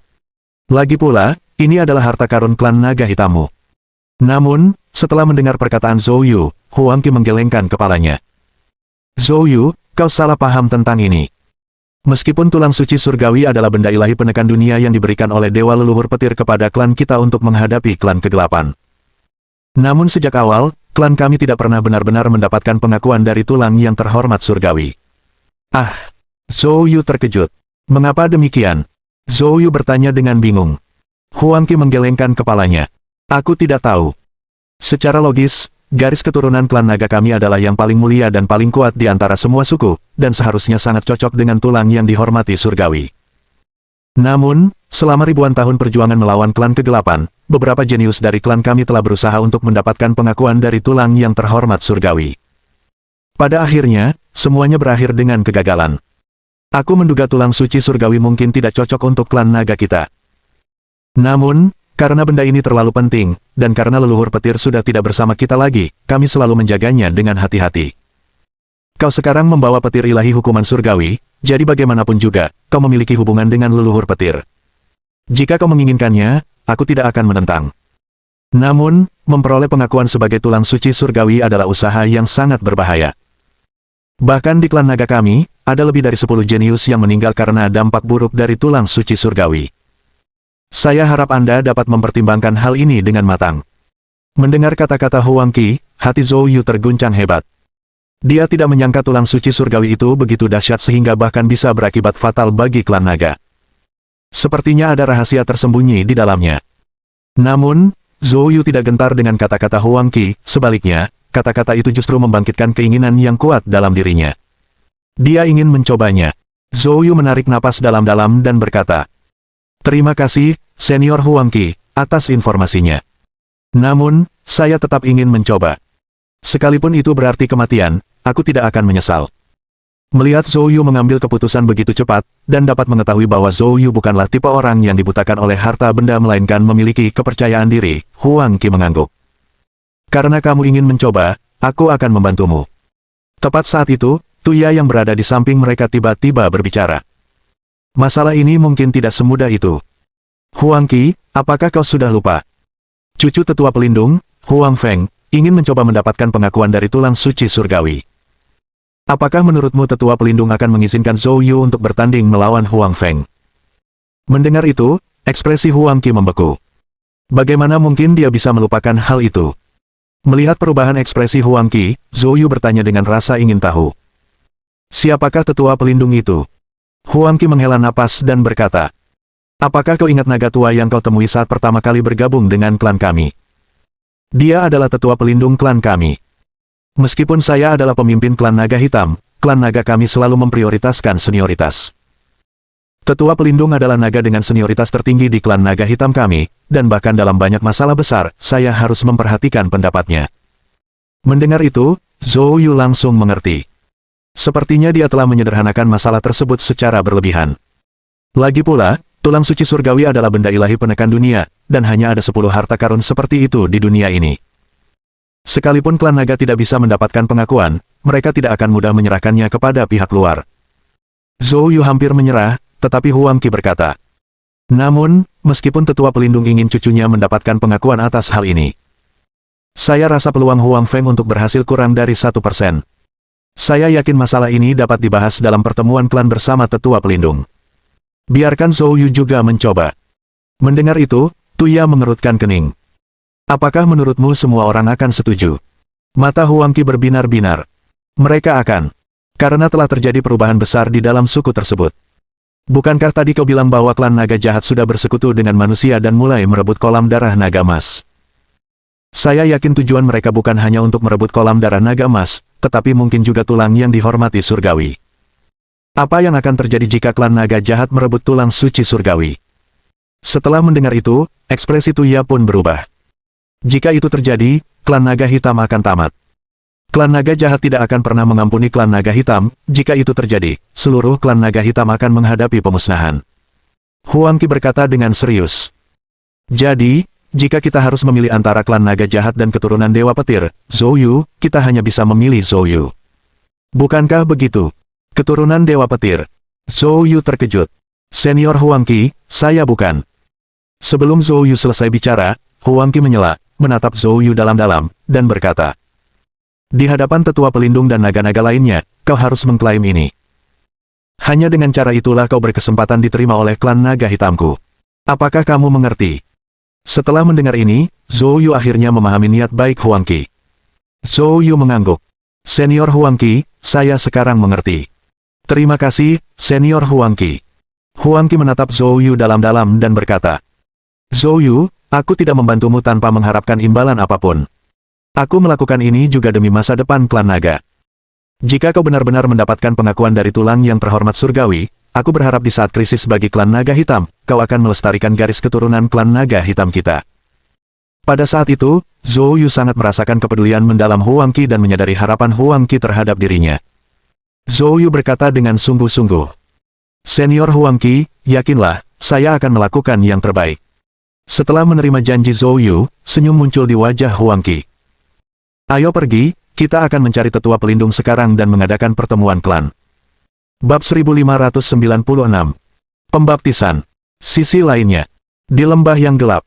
[SPEAKER 1] Lagi pula, ini adalah harta karun klan naga hitammu. Namun, setelah mendengar perkataan Zhou Yu, Huang Qi menggelengkan kepalanya. Zhou Yu, kau salah paham tentang ini. Meskipun tulang suci surgawi adalah benda ilahi penekan dunia yang diberikan oleh dewa leluhur petir kepada klan kita untuk menghadapi klan kegelapan. Namun sejak awal, klan kami tidak pernah benar-benar mendapatkan pengakuan dari tulang yang terhormat surgawi. Ah! Zhou Yu terkejut. Mengapa demikian? Zhou Yu bertanya dengan bingung. Huang Qi menggelengkan kepalanya. Aku tidak tahu. Secara logis, garis keturunan klan naga kami adalah yang paling mulia dan paling kuat di antara semua suku, dan seharusnya sangat cocok dengan tulang yang dihormati surgawi. Namun, selama ribuan tahun perjuangan melawan klan kegelapan, beberapa jenius dari klan kami telah berusaha untuk mendapatkan pengakuan dari tulang yang terhormat surgawi. Pada akhirnya, semuanya berakhir dengan kegagalan. Aku menduga tulang suci surgawi mungkin tidak cocok untuk klan naga kita. Namun, karena benda ini terlalu penting, dan karena leluhur petir sudah tidak bersama kita lagi, kami selalu menjaganya dengan hati-hati. Kau sekarang membawa petir ilahi hukuman surgawi, jadi bagaimanapun juga, kau memiliki hubungan dengan leluhur petir. Jika kau menginginkannya, aku tidak akan menentang. Namun, memperoleh pengakuan sebagai tulang suci surgawi adalah usaha yang sangat berbahaya. Bahkan di klan naga kami, ada lebih dari 10 jenius yang meninggal karena dampak buruk dari tulang suci surgawi. Saya harap Anda dapat mempertimbangkan hal ini dengan matang. Mendengar kata-kata Huang Qi, hati Zhou Yu terguncang hebat. Dia tidak menyangka tulang suci surgawi itu begitu dahsyat sehingga bahkan bisa berakibat fatal bagi klan naga. Sepertinya ada rahasia tersembunyi di dalamnya. Namun, Zhou Yu tidak gentar dengan kata-kata Huang Qi, sebaliknya, kata-kata itu justru membangkitkan keinginan yang kuat dalam dirinya. Dia ingin mencobanya. Zhou Yu menarik napas dalam-dalam dan berkata, terima kasih, Senior Huang Qi, atas informasinya. Namun, saya tetap ingin mencoba. Sekalipun itu berarti kematian, aku tidak akan menyesal. Melihat Zhou Yu mengambil keputusan begitu cepat, dan dapat mengetahui bahwa Zhou Yu bukanlah tipe orang yang dibutakan oleh harta benda melainkan memiliki kepercayaan diri, Huang Qi mengangguk. Karena kamu ingin mencoba, aku akan membantumu. Tepat saat itu, Tuya yang berada di samping mereka tiba-tiba berbicara. Masalah ini mungkin tidak semudah itu. Huang Qi, apakah kau sudah lupa? Cucu tetua pelindung, Huang Feng, ingin mencoba mendapatkan pengakuan dari tulang suci surgawi. Apakah menurutmu tetua pelindung akan mengizinkan Zhou Yu untuk bertanding melawan Huang Feng? Mendengar itu, ekspresi Huang Qi membeku. Bagaimana mungkin dia bisa melupakan hal itu? Melihat perubahan ekspresi Huang Qi, Zhou Yu bertanya dengan rasa ingin tahu. Siapakah tetua pelindung itu? Huang Qi menghela napas dan berkata, apakah kau ingat naga tua yang kau temui saat pertama kali bergabung dengan klan kami? Dia adalah tetua pelindung klan kami. Meskipun saya adalah pemimpin klan naga hitam, klan naga kami selalu memprioritaskan senioritas. Tetua pelindung adalah naga dengan senioritas tertinggi di klan naga hitam kami, dan bahkan dalam banyak masalah besar, saya harus memperhatikan pendapatnya. Mendengar itu, Zhou Yu langsung mengerti. Sepertinya dia telah menyederhanakan masalah tersebut secara berlebihan. Lagi pula, tulang suci surgawi adalah benda ilahi penekan dunia, dan hanya ada 10 harta karun seperti itu di dunia ini. Sekalipun klan naga tidak bisa mendapatkan pengakuan, mereka tidak akan mudah menyerahkannya kepada pihak luar. Zhou Yu hampir menyerah, tetapi Huang Qi berkata, namun, meskipun tetua pelindung ingin cucunya mendapatkan pengakuan atas hal ini, saya rasa peluang Huang Feng untuk berhasil kurang dari 1%. Saya yakin masalah ini dapat dibahas dalam pertemuan klan bersama tetua pelindung. Biarkan Zhou Yu juga mencoba. Mendengar itu, Tuya mengerutkan kening. Apakah menurutmu semua orang akan setuju? Mata Huang Qi berbinar-binar. Mereka akan. Karena telah terjadi perubahan besar di dalam suku tersebut. Bukankah tadi kau bilang bahwa klan naga jahat sudah bersekutu dengan manusia dan mulai merebut kolam darah naga emas? Saya yakin tujuan mereka bukan hanya untuk merebut kolam darah naga emas, tetapi mungkin juga tulang yang dihormati surgawi. Apa yang akan terjadi jika klan naga jahat merebut tulang suci surgawi? Setelah mendengar itu, ekspresi Tuya pun berubah. Jika itu terjadi, klan naga hitam akan tamat. Klan naga jahat tidak akan pernah mengampuni klan naga hitam. Jika itu terjadi, seluruh klan naga hitam akan menghadapi pemusnahan. Huang Qi berkata dengan serius. Jadi, jika kita harus memilih antara klan naga jahat dan keturunan Dewa Petir, Zhou Yu, kita hanya bisa memilih Zhou Yu. Bukankah begitu? Keturunan Dewa Petir. Zhou Yu terkejut. Senior Huang Qi, saya bukan. Sebelum Zhou Yu selesai bicara, Huang Qi menyela, menatap Zhou Yu dalam-dalam, dan berkata, di hadapan tetua pelindung dan naga-naga lainnya, kau harus mengklaim ini. Hanya dengan cara itulah kau berkesempatan diterima oleh klan naga hitamku. Apakah kamu mengerti? Setelah mendengar ini, Zhou Yu akhirnya memahami niat baik Huang Qi. Zhou Yu mengangguk. Senior Huang Qi, saya sekarang mengerti. Terima kasih, Senior Huang Qi. Huang Qi menatap Zhou Yu dalam-dalam dan berkata, Zhou Yu, aku tidak membantumu tanpa mengharapkan imbalan apapun. Aku melakukan ini juga demi masa depan klan naga. Jika kau benar-benar mendapatkan pengakuan dari tulang yang terhormat surgawi, aku berharap di saat krisis bagi klan naga hitam, kau akan melestarikan garis keturunan klan naga hitam kita. Pada saat itu, Zhou Yu sangat merasakan kepedulian mendalam Huang Qi dan menyadari harapan Huang Qi terhadap dirinya. Zhou Yu berkata dengan sungguh-sungguh. Senior Huang Qi, yakinlah, saya akan melakukan yang terbaik. Setelah menerima janji Zhou Yu, senyum muncul di wajah Huang Qi. Ayo pergi, kita akan mencari tetua pelindung sekarang dan mengadakan pertemuan klan. Bab 1596. Pembaptisan. Sisi lainnya. Di lembah yang gelap.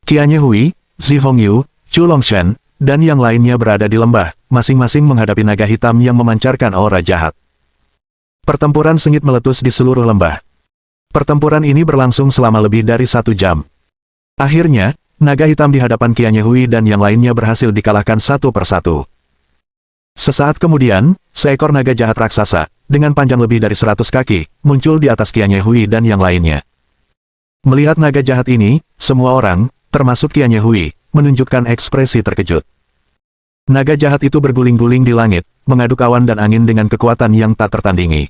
[SPEAKER 1] Qianye Hui, Zi Hongyu, Chu Longshan, dan yang lainnya berada di lembah, masing-masing menghadapi naga hitam yang memancarkan aura jahat. Pertempuran sengit meletus di seluruh lembah. Pertempuran ini berlangsung selama lebih dari 1 jam. Akhirnya, naga hitam di hadapan Qianye Hui dan yang lainnya berhasil dikalahkan satu persatu. Sesaat kemudian, seekor naga jahat raksasa, dengan panjang lebih dari 100 kaki, muncul di atas Qianye Hui dan yang lainnya. Melihat naga jahat ini, semua orang, termasuk Qianye Hui, menunjukkan ekspresi terkejut. Naga jahat itu berguling-guling di langit, mengaduk awan dan angin dengan kekuatan yang tak tertandingi.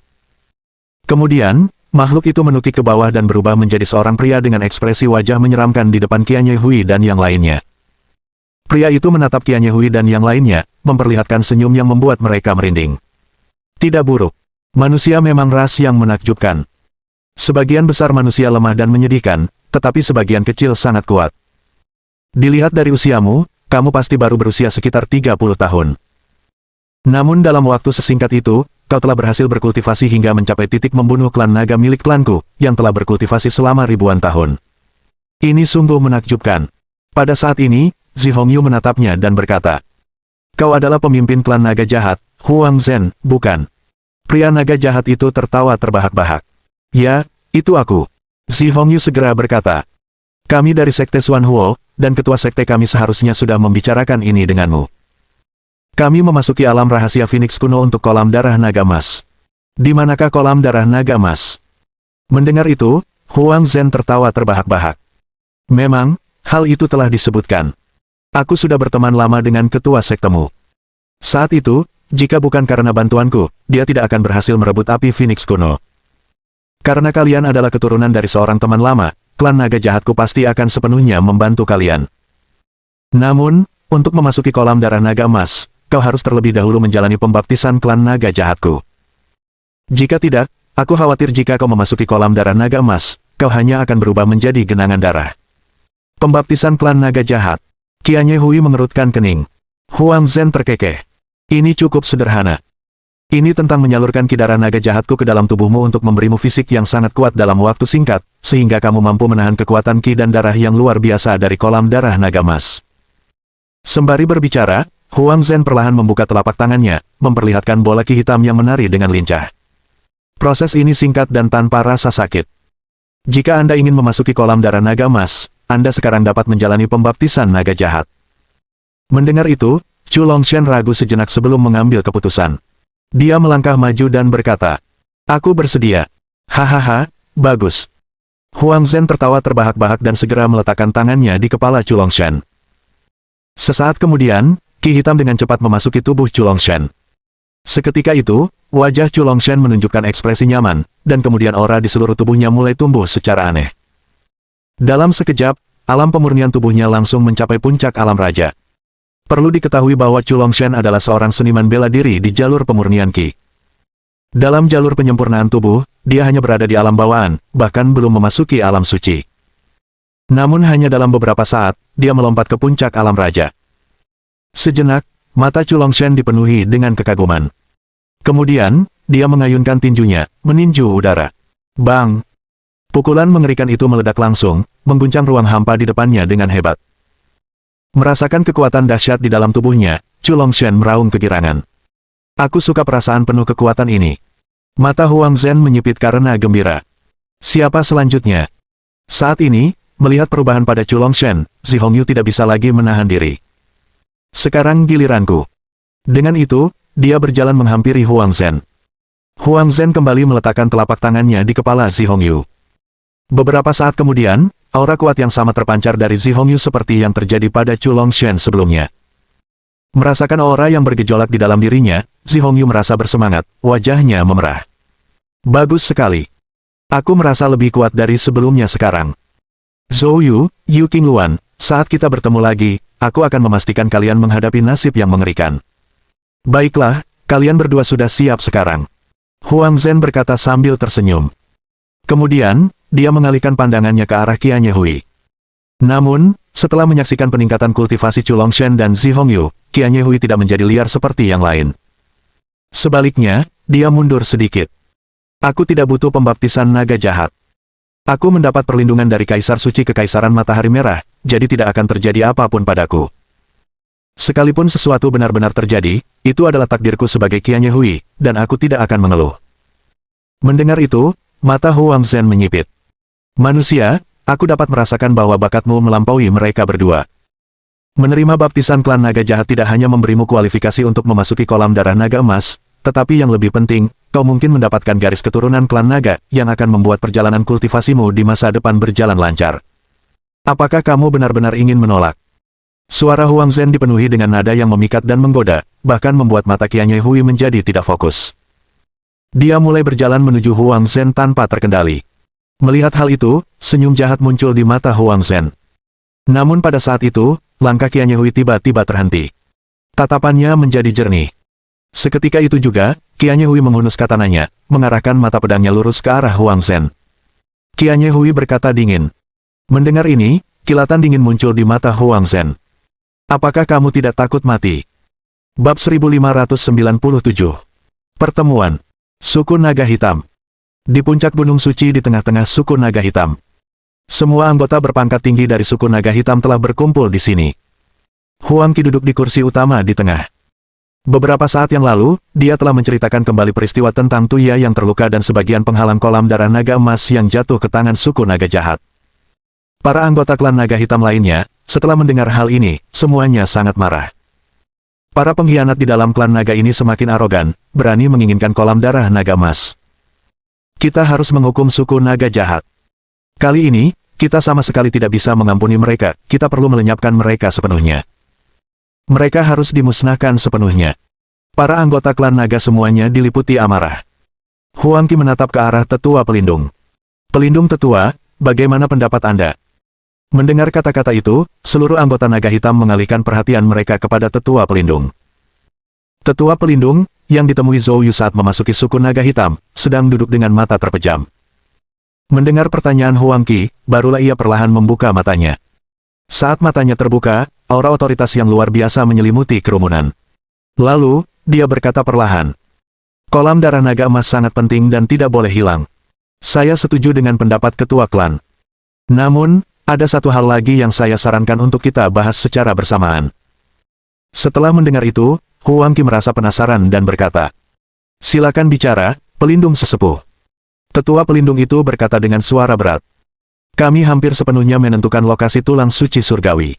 [SPEAKER 1] Kemudian, makhluk itu menukik ke bawah dan berubah menjadi seorang pria dengan ekspresi wajah menyeramkan di depan Qianye Hui dan yang lainnya. Pria itu menatap Qianye Hui dan yang lainnya, memperlihatkan senyum yang membuat mereka merinding. Tidak buruk. Manusia memang ras yang menakjubkan. Sebagian besar manusia lemah dan menyedihkan, tetapi sebagian kecil sangat kuat. Dilihat dari usiamu, kamu pasti baru berusia sekitar 30 tahun. Namun dalam waktu sesingkat itu, kau telah berhasil berkultivasi hingga mencapai titik membunuh klan naga milik klanku, yang telah berkultivasi selama ribuan tahun. Ini sungguh menakjubkan. Pada saat ini, Zi Hongyu menatapnya dan berkata, kau adalah pemimpin klan naga jahat, Huang Zhen, bukan? Pria naga jahat itu tertawa terbahak-bahak. Ya, itu aku. Zi Hongyu segera berkata. Kami dari Sekte Xuanhuo, dan ketua sekte kami seharusnya sudah membicarakan ini denganmu. Kami memasuki alam rahasia Phoenix kuno untuk kolam darah naga emas. Di manakah kolam darah naga emas? Mendengar itu, Huang Zhen tertawa terbahak-bahak. Memang, hal itu telah disebutkan. Aku sudah berteman lama dengan ketua sektemu. Saat itu, jika bukan karena bantuanku, dia tidak akan berhasil merebut api Phoenix kuno. Karena kalian adalah keturunan dari seorang teman lama, klan naga jahatku pasti akan sepenuhnya membantu kalian. Namun, untuk memasuki kolam darah naga emas, kau harus terlebih dahulu menjalani pembaptisan klan naga jahatku. Jika tidak, aku khawatir jika kau memasuki kolam darah naga emas, kau hanya akan berubah menjadi genangan darah. Pembaptisan klan naga jahat. Qianye Hui mengerutkan kening. Huang Zhen terkekeh. Ini cukup sederhana. Ini tentang menyalurkan ki darah naga jahatku ke dalam tubuhmu untuk memberimu fisik yang sangat kuat dalam waktu singkat, sehingga kamu mampu menahan kekuatan ki dan darah yang luar biasa dari kolam darah naga emas. Sembari berbicara, Huang Zhen perlahan membuka telapak tangannya, memperlihatkan bola ki hitam yang menari dengan lincah. Proses ini singkat dan tanpa rasa sakit. Jika Anda ingin memasuki kolam darah naga emas, Anda sekarang dapat menjalani pembaptisan naga jahat. Mendengar itu, Chu Longshan ragu sejenak sebelum mengambil keputusan. Dia melangkah maju dan berkata, aku bersedia. Hahaha, bagus. Huang Zhen tertawa terbahak-bahak dan segera meletakkan tangannya di kepala Chu Longshan. Sesaat kemudian, ki hitam dengan cepat memasuki tubuh Chu Longshan. Seketika itu, wajah Chu Longshan menunjukkan ekspresi nyaman, dan kemudian aura di seluruh tubuhnya mulai tumbuh secara aneh. Dalam sekejap, alam pemurnian tubuhnya langsung mencapai puncak alam raja. Perlu diketahui bahwa Chu Longshan adalah seorang seniman bela diri di jalur pemurnian ki. Dalam jalur penyempurnaan tubuh, dia hanya berada di alam bawaan, bahkan belum memasuki alam suci. Namun hanya dalam beberapa saat, dia melompat ke puncak alam raja. Sejenak, mata Chu Longshan dipenuhi dengan kekaguman. Kemudian, dia mengayunkan tinjunya, meninju udara. Bang! Pukulan mengerikan itu meledak langsung, mengguncang ruang hampa di depannya dengan hebat. Merasakan kekuatan dahsyat di dalam tubuhnya, Chu Longshan meraung kegirangan. Aku suka perasaan penuh kekuatan ini. Mata Huang Zhen menyipit karena gembira. Siapa selanjutnya? Saat ini, melihat perubahan pada Chu Longshan, Zi Hongyu tidak bisa lagi menahan diri. Sekarang giliranku. Dengan itu, dia berjalan menghampiri Huang Zhen. Huang Zhen kembali meletakkan telapak tangannya di kepala Zi Hongyu. Beberapa saat kemudian, aura kuat yang sama terpancar dari Zi Hongyu seperti yang terjadi pada Chu Longshan sebelumnya. Merasakan aura yang bergejolak di dalam dirinya, Zi Hongyu merasa bersemangat, wajahnya memerah. Bagus sekali. Aku merasa lebih kuat dari sebelumnya sekarang. Zhou Yu, Yu Qingluan, saat kita bertemu lagi, aku akan memastikan kalian menghadapi nasib yang mengerikan. Baiklah, kalian berdua sudah siap sekarang. Huang Zhen berkata sambil tersenyum. Kemudian, dia mengalihkan pandangannya ke arah Qianye Hui. Namun, setelah menyaksikan peningkatan kultivasi Chu Longshan dan Zi Hongyu, Qianye Hui tidak menjadi liar seperti yang lain. Sebaliknya, dia mundur sedikit. Aku tidak butuh pembaptisan naga jahat. Aku mendapat perlindungan dari Kaisar Suci Kekaisaran Matahari Merah, jadi tidak akan terjadi apapun padaku. Sekalipun sesuatu benar-benar terjadi, itu adalah takdirku sebagai Qianye Hui, dan aku tidak akan mengeluh. Mendengar itu, mata Huang Zhen menyipit. Manusia, aku dapat merasakan bahwa bakatmu melampaui mereka berdua. Menerima baptisan klan naga jahat tidak hanya memberimu kualifikasi untuk memasuki kolam darah naga emas, tetapi yang lebih penting, kau mungkin mendapatkan garis keturunan klan naga, yang akan membuat perjalanan kultivasimu di masa depan berjalan lancar. Apakah kamu benar-benar ingin menolak? Suara Huang Zhen dipenuhi dengan nada yang memikat dan menggoda, bahkan membuat mata Qianye Hui menjadi tidak fokus. Dia mulai berjalan menuju Huang Zhen tanpa terkendali. Melihat hal itu, senyum jahat muncul di mata Huang Zhen. Namun pada saat itu, langkah Qianye Hui tiba-tiba terhenti. Tatapannya menjadi jernih. Seketika itu juga, Qianye Hui menghunus katananya, mengarahkan mata pedangnya lurus ke arah Huang Zhen. Qianye Hui berkata dingin. Mendengar ini, kilatan dingin muncul di mata Huang Zhen. Apakah kamu tidak takut mati? Bab 1597. Pertemuan. Suku Naga Hitam. Di puncak Gunung Suci di tengah-tengah suku Naga Hitam. Semua anggota berpangkat tinggi dari suku Naga Hitam telah berkumpul di sini. Huang Qi duduk di kursi utama di tengah. Beberapa saat yang lalu, dia telah menceritakan kembali peristiwa tentang Tuya yang terluka dan sebagian penghalang kolam darah naga emas yang jatuh ke tangan suku naga jahat. Para anggota klan naga hitam lainnya, setelah mendengar hal ini, semuanya sangat marah. Para pengkhianat di dalam klan naga ini semakin arogan, berani menginginkan kolam darah naga emas. Kita harus menghukum suku naga jahat. Kali ini, kita sama sekali tidak bisa mengampuni mereka, kita perlu melenyapkan mereka sepenuhnya. Mereka harus dimusnahkan sepenuhnya. Para anggota klan naga semuanya diliputi amarah. Huang Qi menatap ke arah tetua pelindung. Pelindung tetua, bagaimana pendapat Anda? Mendengar kata-kata itu, seluruh anggota naga hitam mengalihkan perhatian mereka kepada tetua pelindung. Tetua pelindung, yang ditemui Zhou Yu saat memasuki suku naga hitam, sedang duduk dengan mata terpejam. Mendengar pertanyaan Huang Qi, barulah ia perlahan membuka matanya. Saat matanya terbuka, aura otoritas yang luar biasa menyelimuti kerumunan. Lalu, dia berkata perlahan, "Kolam darah naga emas sangat penting dan tidak boleh hilang. Saya setuju dengan pendapat ketua klan. Namun, ada satu hal lagi yang saya sarankan untuk kita bahas secara bersamaan." Setelah mendengar itu, Huang Qi merasa penasaran dan berkata, "Silakan bicara, pelindung sesepuh." Tetua pelindung itu berkata dengan suara berat, "Kami hampir sepenuhnya menentukan lokasi tulang suci surgawi.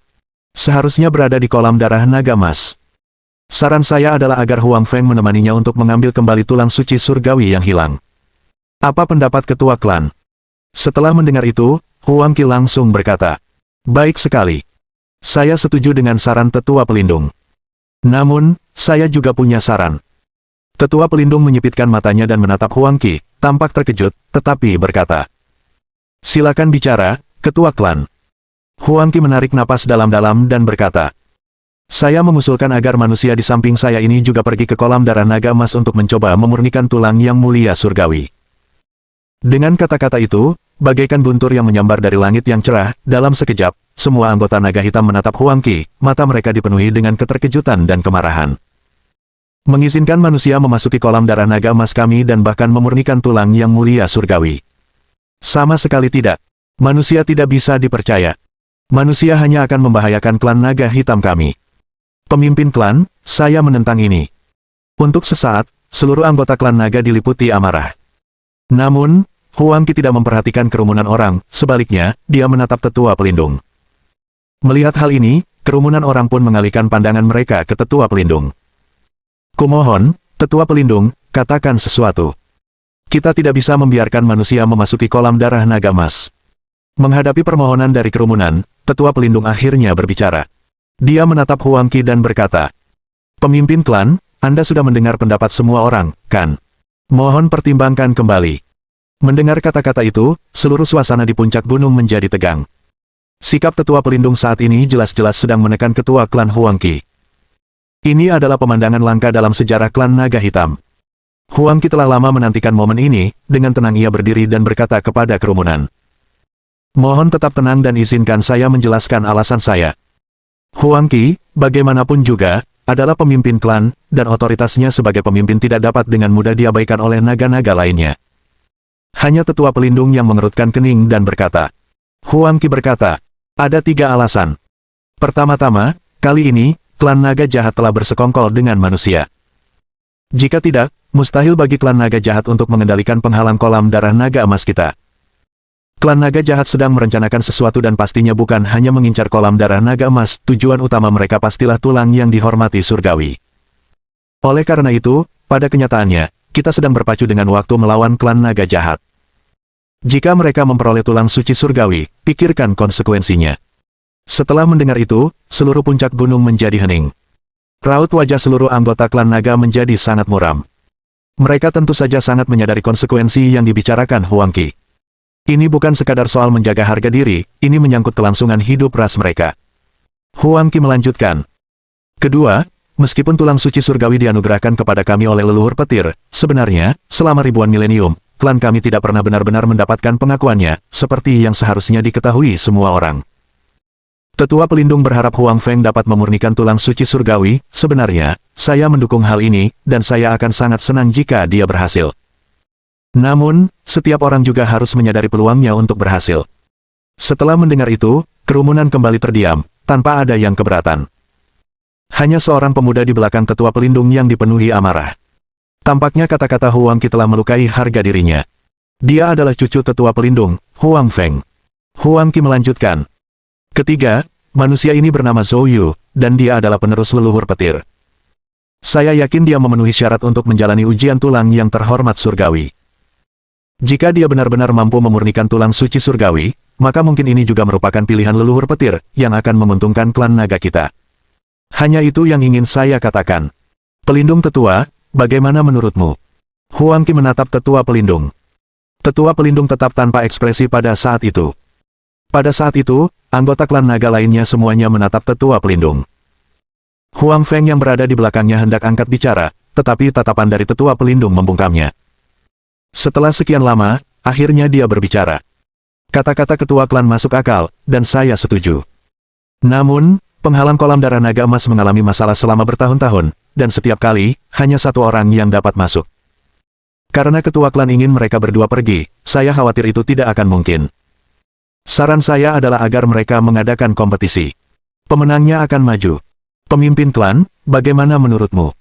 [SPEAKER 1] Seharusnya berada di kolam darah naga emas. Saran saya adalah agar Huang Feng menemaninya untuk mengambil kembali tulang suci surgawi yang hilang. Apa pendapat ketua klan?" Setelah mendengar itu, Huang Qi langsung berkata, "Baik sekali. Saya setuju dengan saran tetua pelindung. Namun, saya juga punya saran." Tetua pelindung menyipitkan matanya dan menatap Huang Qi, tampak terkejut, tetapi berkata, "Silakan bicara, ketua klan." Huang Qi menarik napas dalam-dalam dan berkata, "Saya mengusulkan agar manusia di samping saya ini juga pergi ke kolam darah naga emas untuk mencoba memurnikan tulang yang mulia surgawi." Dengan kata-kata itu, bagaikan guntur yang menyambar dari langit yang cerah, dalam sekejap, semua anggota naga hitam menatap Huang Qi, mata mereka dipenuhi dengan keterkejutan dan kemarahan. "Mengizinkan manusia memasuki kolam darah naga emas kami dan bahkan memurnikan tulang yang mulia surgawi. Sama sekali tidak. Manusia tidak bisa dipercaya. Manusia hanya akan membahayakan klan naga hitam kami. Pemimpin klan, saya menentang ini." Untuk sesaat, seluruh anggota klan naga diliputi amarah. Namun, Huang Qi tidak memperhatikan kerumunan orang, sebaliknya, dia menatap tetua pelindung. Melihat hal ini, kerumunan orang pun mengalihkan pandangan mereka ke tetua pelindung. "Kumohon, tetua pelindung, katakan sesuatu. Kita tidak bisa membiarkan manusia memasuki kolam darah naga emas." Menghadapi permohonan dari kerumunan, tetua pelindung akhirnya berbicara. Dia menatap Huang Qi dan berkata, "Pemimpin klan, Anda sudah mendengar pendapat semua orang, kan? Mohon pertimbangkan kembali." Mendengar kata-kata itu, seluruh suasana di puncak gunung menjadi tegang. Sikap tetua pelindung saat ini jelas-jelas sedang menekan ketua klan Huang Qi. Ini adalah pemandangan langka dalam sejarah klan naga hitam. Huang Qi telah lama menantikan momen ini, dengan tenang ia berdiri dan berkata kepada kerumunan, "Mohon tetap tenang dan izinkan saya menjelaskan alasan saya. Huang Qi, bagaimanapun juga, adalah pemimpin klan, dan otoritasnya sebagai pemimpin tidak dapat dengan mudah diabaikan oleh naga-naga lainnya." Hanya tetua pelindung yang mengerutkan kening dan berkata, Huang Qi berkata, "Ada 3 alasan. Pertama-tama, kali ini, klan naga jahat telah bersekongkol dengan manusia. Jika tidak, mustahil bagi klan naga jahat untuk mengendalikan penghalang kolam darah naga emas kita. Klan naga jahat sedang merencanakan sesuatu dan pastinya bukan hanya mengincar kolam darah naga emas, tujuan utama mereka pastilah tulang yang dihormati surgawi. Oleh karena itu, pada kenyataannya, kita sedang berpacu dengan waktu melawan klan naga jahat. Jika mereka memperoleh tulang suci surgawi, pikirkan konsekuensinya." Setelah mendengar itu, seluruh puncak gunung menjadi hening. Raut wajah seluruh anggota klan naga menjadi sangat muram. Mereka tentu saja sangat menyadari konsekuensi yang dibicarakan Huang Qi. Ini bukan sekadar soal menjaga harga diri, ini menyangkut kelangsungan hidup ras mereka. Huang Qi melanjutkan, "Kedua, meskipun tulang suci surgawi dianugerahkan kepada kami oleh leluhur petir, sebenarnya, selama ribuan milenium, klan kami tidak pernah benar-benar mendapatkan pengakuannya, seperti yang seharusnya diketahui semua orang." Tetua pelindung berharap Huang Feng dapat memurnikan tulang suci surgawi. Sebenarnya, saya mendukung hal ini, dan saya akan sangat senang jika dia berhasil. Namun, setiap orang juga harus menyadari peluangnya untuk berhasil. Setelah mendengar itu, kerumunan kembali terdiam, tanpa ada yang keberatan. Hanya seorang pemuda di belakang tetua pelindung yang dipenuhi amarah. Tampaknya kata-kata Huang Qi telah melukai harga dirinya. Dia adalah cucu tetua pelindung, Huang Feng. Huang Qi melanjutkan. Ketiga, manusia ini bernama Zhou Yu, dan dia adalah penerus leluhur petir. Saya yakin dia memenuhi syarat untuk menjalani ujian tulang yang terhormat surgawi. Jika dia benar-benar mampu memurnikan tulang suci surgawi, maka mungkin ini juga merupakan pilihan leluhur petir, yang akan menguntungkan klan naga kita. Hanya itu yang ingin saya katakan. Pelindung tetua, bagaimana menurutmu? Huang Qi menatap tetua pelindung. Tetua pelindung tetap tanpa ekspresi pada saat itu. Pada saat itu, anggota klan naga lainnya semuanya menatap tetua pelindung. Huang Feng yang berada di belakangnya hendak angkat bicara, tetapi tatapan dari tetua pelindung membungkamnya. Setelah sekian lama, akhirnya dia berbicara. Kata-kata ketua klan masuk akal, dan saya setuju. Namun, penghalang kolam darah naga emas mengalami masalah selama bertahun-tahun, dan setiap kali, hanya satu orang yang dapat masuk. Karena ketua klan ingin mereka berdua pergi, saya khawatir itu tidak akan mungkin. Saran saya adalah agar mereka mengadakan kompetisi. Pemenangnya akan maju. Pemimpin klan, bagaimana menurutmu?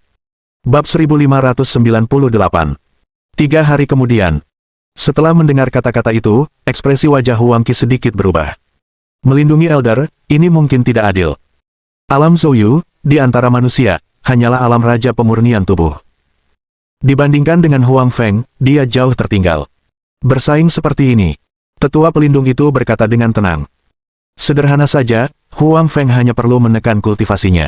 [SPEAKER 1] Bab 1598. 3 hari kemudian. Setelah mendengar kata-kata itu, ekspresi wajah Huang Qi sedikit berubah. Melindungi Elder, ini mungkin tidak adil. Alam Zhou Yu, di antara manusia, hanyalah alam raja pemurnian tubuh. Dibandingkan dengan Huang Feng, dia jauh tertinggal. Bersaing seperti ini. Tetua pelindung itu berkata dengan tenang. Sederhana saja, Huang Feng hanya perlu menekan kultivasinya.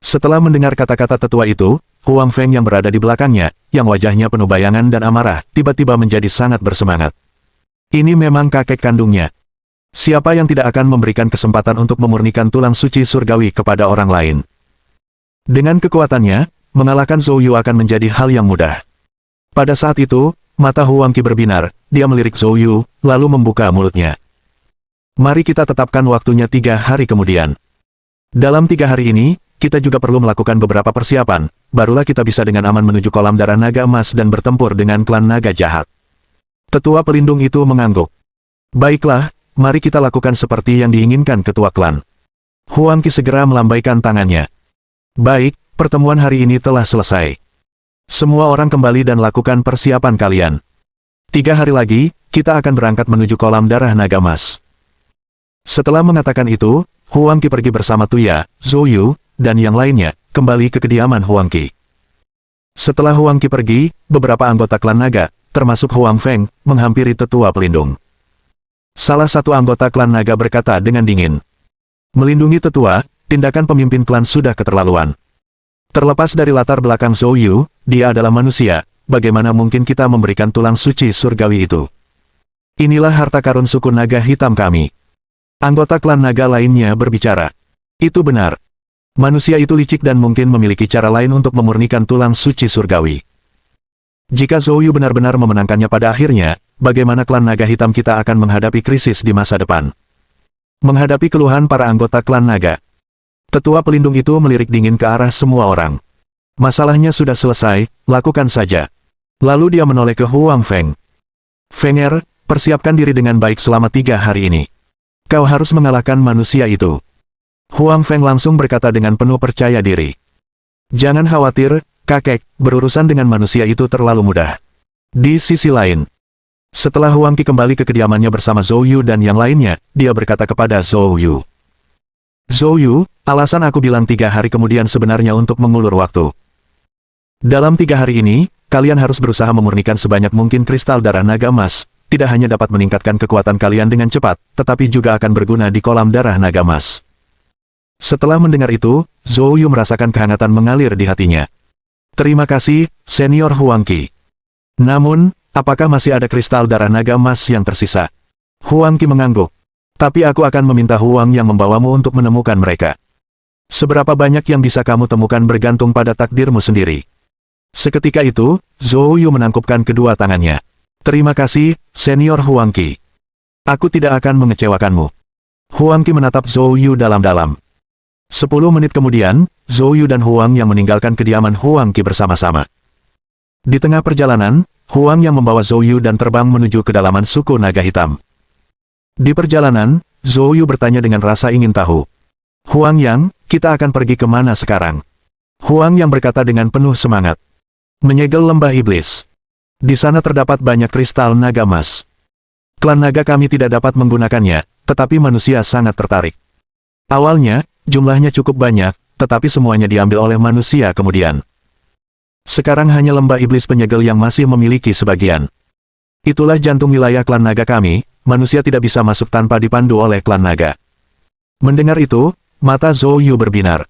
[SPEAKER 1] Setelah mendengar kata-kata tetua itu, Huang Feng yang berada di belakangnya, yang wajahnya penuh bayangan dan amarah, tiba-tiba menjadi sangat bersemangat. Ini memang kakek kandungnya. Siapa yang tidak akan memberikan kesempatan untuk memurnikan tulang suci surgawi kepada orang lain? Dengan kekuatannya, mengalahkan Zhou Yu akan menjadi hal yang mudah. Pada saat itu, mata Huang Qi berbinar, dia melirik Zhou Yu, lalu membuka mulutnya. Mari kita tetapkan waktunya 3 hari kemudian. Dalam 3 hari ini, kita juga perlu melakukan beberapa persiapan, barulah kita bisa dengan aman menuju kolam darah naga emas dan bertempur dengan klan naga jahat. Tetua pelindung itu mengangguk. Baiklah, mari kita lakukan seperti yang diinginkan ketua klan. Huang Qi segera melambaikan tangannya. Baik, pertemuan hari ini telah selesai. Semua orang kembali dan lakukan persiapan kalian. 3 hari lagi, kita akan berangkat menuju kolam darah naga emas. Setelah mengatakan itu, Huang Qi pergi bersama Tuya, Zhou Yu, dan yang lainnya, kembali ke kediaman Huang Qi. Setelah Huang Qi pergi, beberapa anggota klan naga, termasuk Huang Feng, menghampiri tetua pelindung. Salah satu anggota klan naga berkata dengan dingin. Melindungi tetua, tindakan pemimpin klan sudah keterlaluan. Terlepas dari latar belakang Zhou Yu, dia adalah manusia, bagaimana mungkin kita memberikan tulang suci surgawi itu? Inilah harta karun suku naga hitam kami. Anggota klan naga lainnya berbicara. Itu benar. Manusia itu licik dan mungkin memiliki cara lain untuk memurnikan tulang suci surgawi. Jika Zhou Yu benar-benar memenangkannya pada akhirnya, bagaimana klan naga hitam kita akan menghadapi krisis di masa depan? Menghadapi keluhan para anggota klan naga. Tetua pelindung itu melirik dingin ke arah semua orang. Masalahnya sudah selesai, lakukan saja. Lalu dia menoleh ke Huang Feng. Fenger, persiapkan diri dengan baik selama 3 hari ini. Kau harus mengalahkan manusia itu. Huang Feng langsung berkata dengan penuh percaya diri. Jangan khawatir, kakek, berurusan dengan manusia itu terlalu mudah. Di sisi lain, setelah Huang Qi kembali ke kediamannya bersama Zhou Yu dan yang lainnya, dia berkata kepada Zhou Yu. Zhou Yu, alasan aku bilang 3 hari kemudian sebenarnya untuk mengulur waktu. Dalam 3 hari ini, kalian harus berusaha memurnikan sebanyak mungkin kristal darah naga emas, tidak hanya dapat meningkatkan kekuatan kalian dengan cepat, tetapi juga akan berguna di kolam darah naga emas. Setelah mendengar itu, Zhou Yu merasakan kehangatan mengalir di hatinya. Terima kasih, Senior Huang Qi. Namun, apakah masih ada kristal darah naga emas yang tersisa? Huang Qi mengangguk. Tapi aku akan meminta Huang yang membawamu untuk menemukan mereka. Seberapa banyak yang bisa kamu temukan bergantung pada takdirmu sendiri. Seketika itu, Zhou Yu menangkupkan kedua tangannya. Terima kasih, Senior Huang Qi. Aku tidak akan mengecewakanmu. Huang Qi menatap Zhou Yu dalam-dalam. 10 menit kemudian, Zhou Yu dan Huang yang meninggalkan kediaman Huang Qi bersama-sama. Di tengah perjalanan, Huang yang membawa Zhou Yu dan terbang menuju kedalaman suku naga hitam. Di perjalanan, Zhou Yu bertanya dengan rasa ingin tahu. Huang Yang, kita akan pergi kemana sekarang? Huang Yang berkata dengan penuh semangat. Menyegel lembah iblis. Di sana terdapat banyak kristal naga emas. Klan naga kami tidak dapat menggunakannya, tetapi manusia sangat tertarik. Awalnya, jumlahnya cukup banyak, tetapi semuanya diambil oleh manusia kemudian. Sekarang hanya lembah iblis penyegel yang masih memiliki sebagian. Itulah jantung wilayah klan naga kami, manusia tidak bisa masuk tanpa dipandu oleh klan naga. Mendengar itu, mata Zhou Yu berbinar.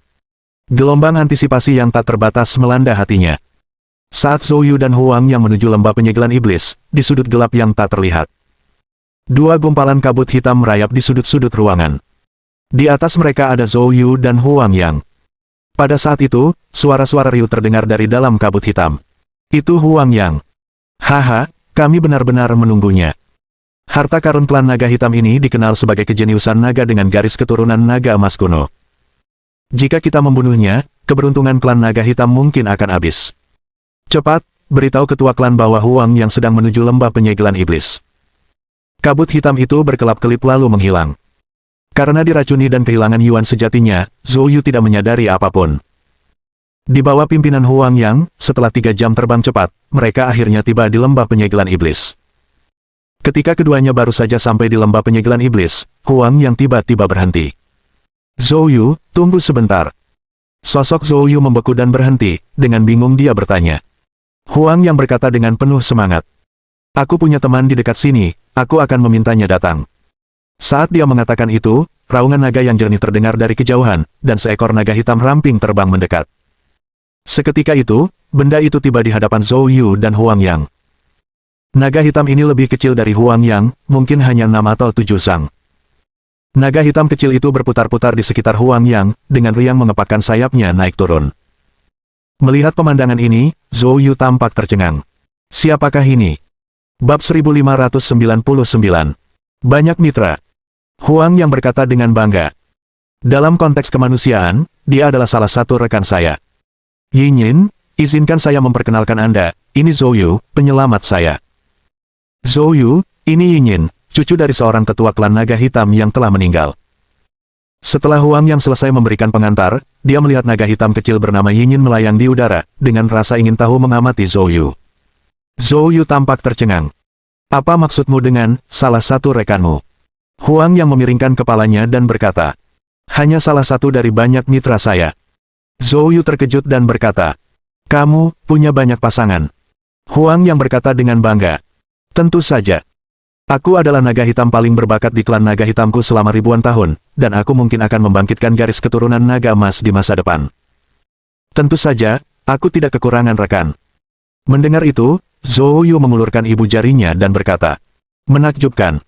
[SPEAKER 1] Gelombang antisipasi yang tak terbatas melanda hatinya. Saat Zhou Yu dan Huang Yang menuju lembah penyegelan iblis, di sudut gelap yang tak terlihat. Dua gumpalan kabut hitam merayap di sudut-sudut ruangan. Di atas mereka ada Zhou Yu dan Huang Yang. Pada saat itu, suara-suara riuh terdengar dari dalam kabut hitam. Itu Huang Yang. Haha, kami benar-benar menunggunya. Harta karun klan naga hitam ini dikenal sebagai kejeniusan naga dengan garis keturunan naga emas kuno. Jika kita membunuhnya, keberuntungan klan naga hitam mungkin akan habis. Cepat, beritahu ketua klan bahwa Huang Yang sedang menuju lembah penyegelan iblis. Kabut hitam itu berkelap-kelip lalu menghilang. Karena diracuni dan kehilangan Yuan sejatinya, Zhou Yu tidak menyadari apapun. Di bawah pimpinan Huang Yang, setelah 3 jam terbang cepat, mereka akhirnya tiba di lembah penyegelan iblis. Ketika keduanya baru saja sampai di lembah penyegelan iblis, Huang Yang tiba-tiba berhenti. Zhou Yu, tunggu sebentar. Sosok Zhou Yu membeku dan berhenti, dengan bingung dia bertanya. Huang Yang berkata dengan penuh semangat. Aku punya teman di dekat sini, aku akan memintanya datang. Saat dia mengatakan itu, raungan naga yang jernih terdengar dari kejauhan, dan seekor naga hitam ramping terbang mendekat. Seketika itu, benda itu tiba di hadapan Zhou Yu dan Huang Yang. Naga hitam ini lebih kecil dari Huang Yang, mungkin hanya 6 atau 7 sang. Naga hitam kecil itu berputar-putar di sekitar Huang Yang, dengan riang mengepakkan sayapnya naik turun. Melihat pemandangan ini, Zhou Yu tampak tercengang. Siapakah ini? Bab 1599. Banyak mitra. Huang Yang berkata dengan bangga. Dalam konteks kemanusiaan, dia adalah salah satu rekan saya. Yinyin, izinkan saya memperkenalkan Anda, ini Zhou Yu, penyelamat saya. Zhou Yu, ini Yinyin, cucu dari seorang tetua klan naga hitam yang telah meninggal. Setelah Huang Yang selesai memberikan pengantar, dia melihat naga hitam kecil bernama Yinyin melayang di udara, dengan rasa ingin tahu mengamati Zhou Yu. Zhou Yu tampak tercengang. Apa maksudmu dengan salah satu rekanmu? Huang Yang memiringkan kepalanya dan berkata, hanya salah satu dari banyak mitra saya. Zhou Yu terkejut dan berkata, kamu punya banyak pasangan. Huang Yang berkata dengan bangga, tentu saja. Aku adalah naga hitam paling berbakat di klan naga hitamku selama ribuan tahun, dan aku mungkin akan membangkitkan garis keturunan naga emas di masa depan. Tentu saja, aku tidak kekurangan rekan. Mendengar itu, Zhou Yu mengulurkan ibu jarinya dan berkata, menakjubkan.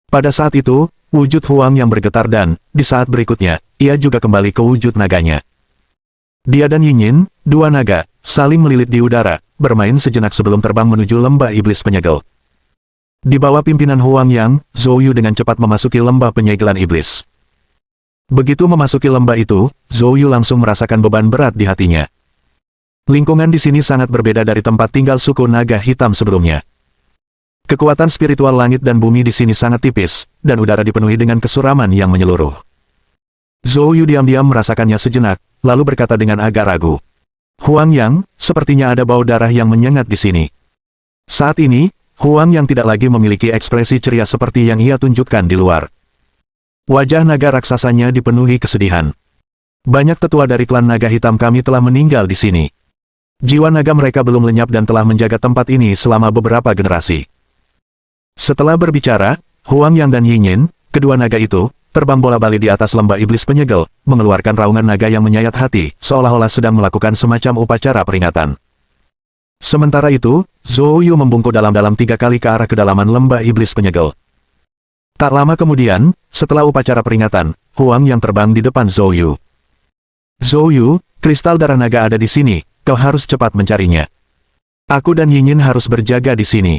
[SPEAKER 1] Pada saat itu, wujud Huang Yang bergetar dan, di saat berikutnya, ia juga kembali ke wujud naganya. Dia dan Yinyin, dua naga, saling melilit di udara, bermain sejenak sebelum terbang menuju lembah iblis penyegel. Di bawah pimpinan Huang Yang, Zhou Yu dengan cepat memasuki lembah penyegelan iblis. Begitu memasuki lembah itu, Zhou Yu langsung merasakan beban berat di hatinya. Lingkungan di sini sangat berbeda dari tempat tinggal suku naga hitam sebelumnya. Kekuatan spiritual langit dan bumi di sini sangat tipis, dan udara dipenuhi dengan kesuraman yang menyeluruh. Zhou Yu diam-diam merasakannya sejenak, lalu berkata dengan agak ragu. Huang Yang, sepertinya ada bau darah yang menyengat di sini. Saat ini, Huang Yang tidak lagi memiliki ekspresi ceria seperti yang ia tunjukkan di luar. Wajah naga raksasanya dipenuhi kesedihan. Banyak tetua dari klan naga hitam kami telah meninggal di sini. Jiwa naga mereka belum lenyap dan telah menjaga tempat ini selama beberapa generasi. Setelah berbicara, Huang Yang dan Yinyin, kedua naga itu, terbang bola-balik di atas lembah iblis penyegel, mengeluarkan raungan naga yang menyayat hati, seolah-olah sedang melakukan semacam upacara peringatan. Sementara itu, Zhou Yu membungkuk dalam-dalam 3 kali ke arah kedalaman lembah iblis penyegel. Tak lama kemudian, setelah upacara peringatan, Huang Yang terbang di depan Zhou Yu. Zhou Yu, kristal darah naga ada di sini, kau harus cepat mencarinya. Aku dan Yinyin harus berjaga di sini.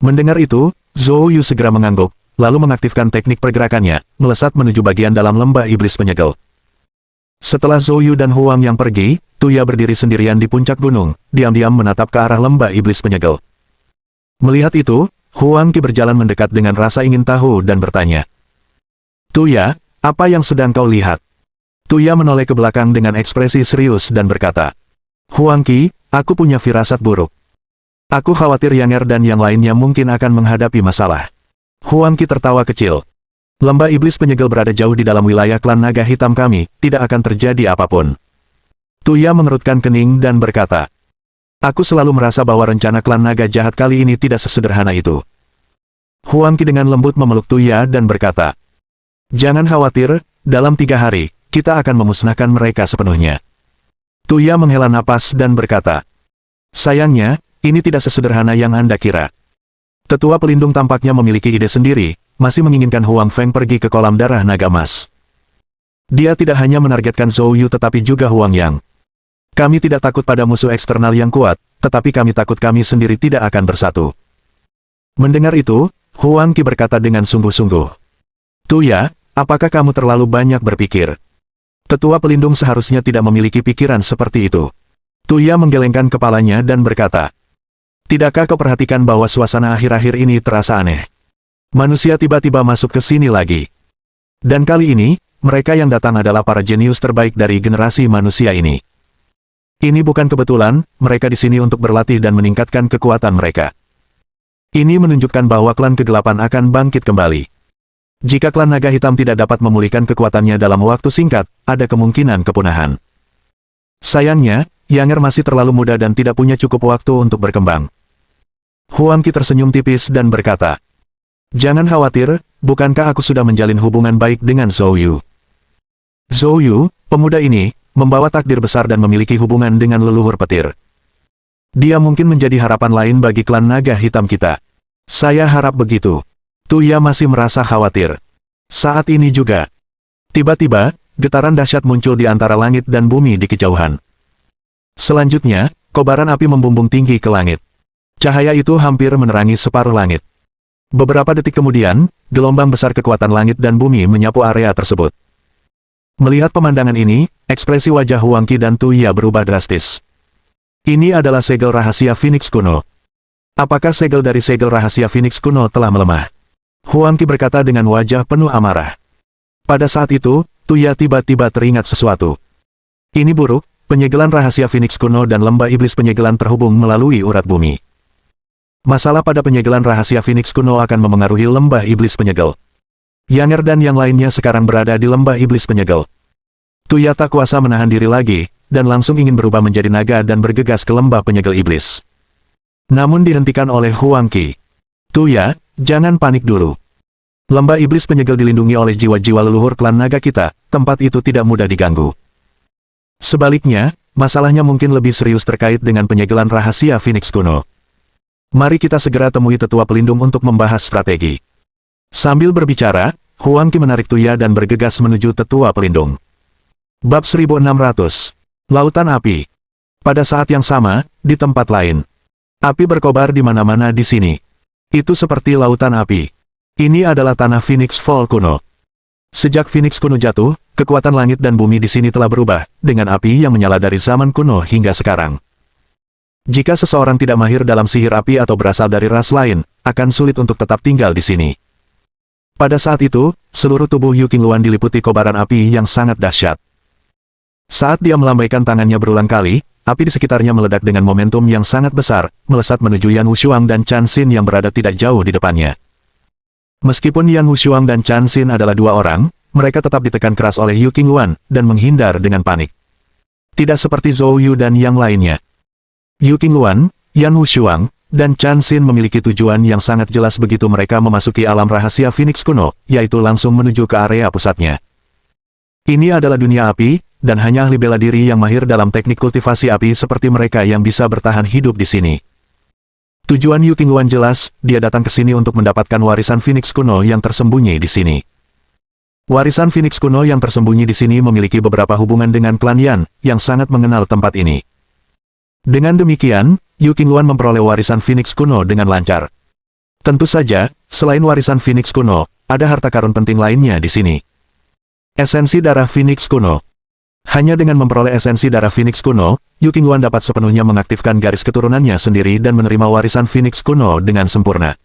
[SPEAKER 1] Mendengar itu, Zhou Yu segera mengangguk, lalu mengaktifkan teknik pergerakannya, melesat menuju bagian dalam lembah iblis penyegel. Setelah Zhou Yu dan Huang Yang pergi, Tuya berdiri sendirian di puncak gunung, diam-diam menatap ke arah lembah iblis penyegel. Melihat itu, Huang Qi berjalan mendekat dengan rasa ingin tahu dan bertanya. Tuya, apa yang sedang kau lihat? Tuya menoleh ke belakang dengan ekspresi serius dan berkata, Huang Qi, aku punya firasat buruk. Aku khawatir Yang Er dan yang lainnya mungkin akan menghadapi masalah. Huang Qi tertawa kecil. Lembah iblis penyegel berada jauh di dalam wilayah klan naga hitam kami, tidak akan terjadi apapun. Tuya mengerutkan kening dan berkata, aku selalu merasa bahwa rencana klan naga jahat kali ini tidak sesederhana itu. Huang Qi dengan lembut memeluk Tuya dan berkata, jangan khawatir, dalam 3 hari, kita akan memusnahkan mereka sepenuhnya. Tuya menghela napas dan berkata, sayangnya, ini tidak sesederhana yang Anda kira. Tetua pelindung tampaknya memiliki ide sendiri, masih menginginkan Huang Feng pergi ke kolam darah naga emas. Dia tidak hanya menargetkan Zhou Yu tetapi juga Huang Yang. Kami tidak takut pada musuh eksternal yang kuat, tetapi kami takut kami sendiri tidak akan bersatu. Mendengar itu, Huang Qi berkata dengan sungguh-sungguh. Tuya, apakah kamu terlalu banyak berpikir? Tetua pelindung seharusnya tidak memiliki pikiran seperti itu. Tuya menggelengkan kepalanya dan berkata, tidakkah kau perhatikan bahwa suasana akhir-akhir ini terasa aneh? Manusia tiba-tiba masuk ke sini lagi. Dan kali ini, mereka yang datang adalah para jenius terbaik dari generasi manusia ini. Ini bukan kebetulan, mereka di sini untuk berlatih dan meningkatkan kekuatan mereka. Ini menunjukkan bahwa klan kegelapan akan bangkit kembali. Jika klan naga hitam tidak dapat memulihkan kekuatannya dalam waktu singkat, ada kemungkinan kepunahan. Sayangnya, Yang Er masih terlalu muda dan tidak punya cukup waktu untuk berkembang. Huang Qi tersenyum tipis dan berkata, jangan khawatir, bukankah aku sudah menjalin hubungan baik dengan Zhou Yu? Zhou Yu, pemuda ini, membawa takdir besar dan memiliki hubungan dengan leluhur petir. Dia mungkin menjadi harapan lain bagi klan naga hitam kita. Saya harap begitu. Tuya masih merasa khawatir. Saat ini juga. Tiba-tiba, getaran dahsyat muncul di antara langit dan bumi di kejauhan. Selanjutnya, kobaran api membumbung tinggi ke langit. Cahaya itu hampir menerangi separuh langit. Beberapa detik kemudian, gelombang besar kekuatan langit dan bumi menyapu area tersebut. Melihat pemandangan ini, ekspresi wajah Huang Qi dan Tuya berubah drastis. Ini adalah segel rahasia Phoenix kuno. Apakah segel dari segel rahasia Phoenix kuno telah melemah? Huang Qi berkata dengan wajah penuh amarah. Pada saat itu, Tuya tiba-tiba teringat sesuatu. Ini buruk, penyegelan rahasia Phoenix kuno dan lembah iblis penyegelan terhubung melalui urat bumi. Masalah pada penyegelan rahasia Phoenix kuno akan memengaruhi lembah iblis penyegel. Yang Er dan yang lainnya sekarang berada di lembah iblis penyegel. Tuya tak kuasa menahan diri lagi, dan langsung ingin berubah menjadi naga dan bergegas ke lembah penyegel iblis. Namun dihentikan oleh Huang Qi. Tuya, jangan panik dulu. Lembah iblis penyegel dilindungi oleh jiwa-jiwa leluhur klan naga kita, tempat itu tidak mudah diganggu. Sebaliknya, masalahnya mungkin lebih serius terkait dengan penyegelan rahasia Phoenix kuno. Mari kita segera temui tetua pelindung untuk membahas strategi. Sambil berbicara, Huang Qi menarik Tuya dan bergegas menuju tetua pelindung. Bab 1600. Lautan Api. Pada saat yang sama, di tempat lain. Api berkobar di mana-mana di sini. Itu seperti lautan api. Ini adalah tanah Phoenix Fall kuno. Sejak Phoenix kuno jatuh, kekuatan langit dan bumi di sini telah berubah, dengan api yang menyala dari zaman kuno hingga sekarang. Jika seseorang tidak mahir dalam sihir api atau berasal dari ras lain, akan sulit untuk tetap tinggal di sini. Pada saat itu, seluruh tubuh Yu Qingluan diliputi kobaran api yang sangat dahsyat. Saat dia melambaikan tangannya berulang kali, api di sekitarnya meledak dengan momentum yang sangat besar, melesat menuju Yan Wushuang dan Chan Xin yang berada tidak jauh di depannya. Meskipun Yan Wushuang dan Chan Xin adalah 2 orang, mereka tetap ditekan keras oleh Yu Qingluan, dan menghindar dengan panik. Tidak seperti Zhou Yu dan yang lainnya. Yu Qingluan, Yan Wushuang, dan Chan Xin memiliki tujuan yang sangat jelas begitu mereka memasuki alam rahasia Phoenix kuno, yaitu langsung menuju ke area pusatnya. Ini adalah dunia api, dan hanya ahli bela diri yang mahir dalam teknik kultivasi api seperti mereka yang bisa bertahan hidup di sini. Tujuan Yu Qingluan jelas, dia datang ke sini untuk mendapatkan warisan Phoenix kuno yang tersembunyi di sini. Warisan Phoenix kuno yang tersembunyi di sini memiliki beberapa hubungan dengan klan Yan, yang sangat mengenal tempat ini. Dengan demikian, Yu Qingluan memperoleh warisan Phoenix kuno dengan lancar. Tentu saja, selain warisan Phoenix kuno, ada harta karun penting lainnya di sini. Esensi darah Phoenix kuno. Hanya dengan memperoleh esensi darah Phoenix kuno, Yu Qingluan dapat sepenuhnya mengaktifkan garis keturunannya sendiri dan menerima warisan Phoenix kuno dengan sempurna.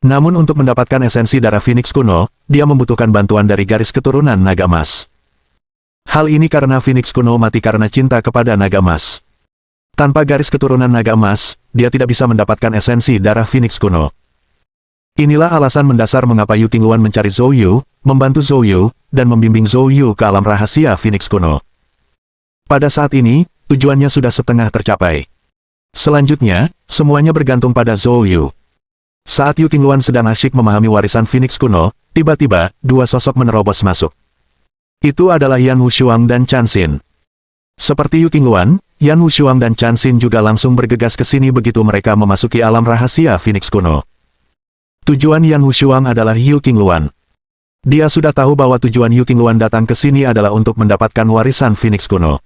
[SPEAKER 1] Namun untuk mendapatkan esensi darah Phoenix kuno, dia membutuhkan bantuan dari garis keturunan naga emas. Hal ini karena Phoenix kuno mati karena cinta kepada naga emas. Tanpa garis keturunan naga emas, dia tidak bisa mendapatkan esensi darah Phoenix kuno. Inilah alasan mendasar mengapa Yu Qingluan mencari Zhou Yu, membantu Zhou Yu, dan membimbing Zhou Yu ke alam rahasia Phoenix kuno. Pada saat ini, tujuannya sudah setengah tercapai. Selanjutnya, semuanya bergantung pada Zhou Yu. Saat Yu Qingluan sedang asyik memahami warisan Phoenix kuno, tiba-tiba, dua sosok menerobos masuk. Itu adalah Yan Wushuang dan Chan Xin. Seperti Yu Qingluan, Yan Wushuang dan Chan Xin juga langsung bergegas ke sini begitu mereka memasuki alam rahasia Phoenix kuno. Tujuan Yan Wushuang adalah Yu Qingluan. Dia sudah tahu bahwa tujuan Yu Qingluan datang ke sini adalah untuk mendapatkan warisan Phoenix kuno.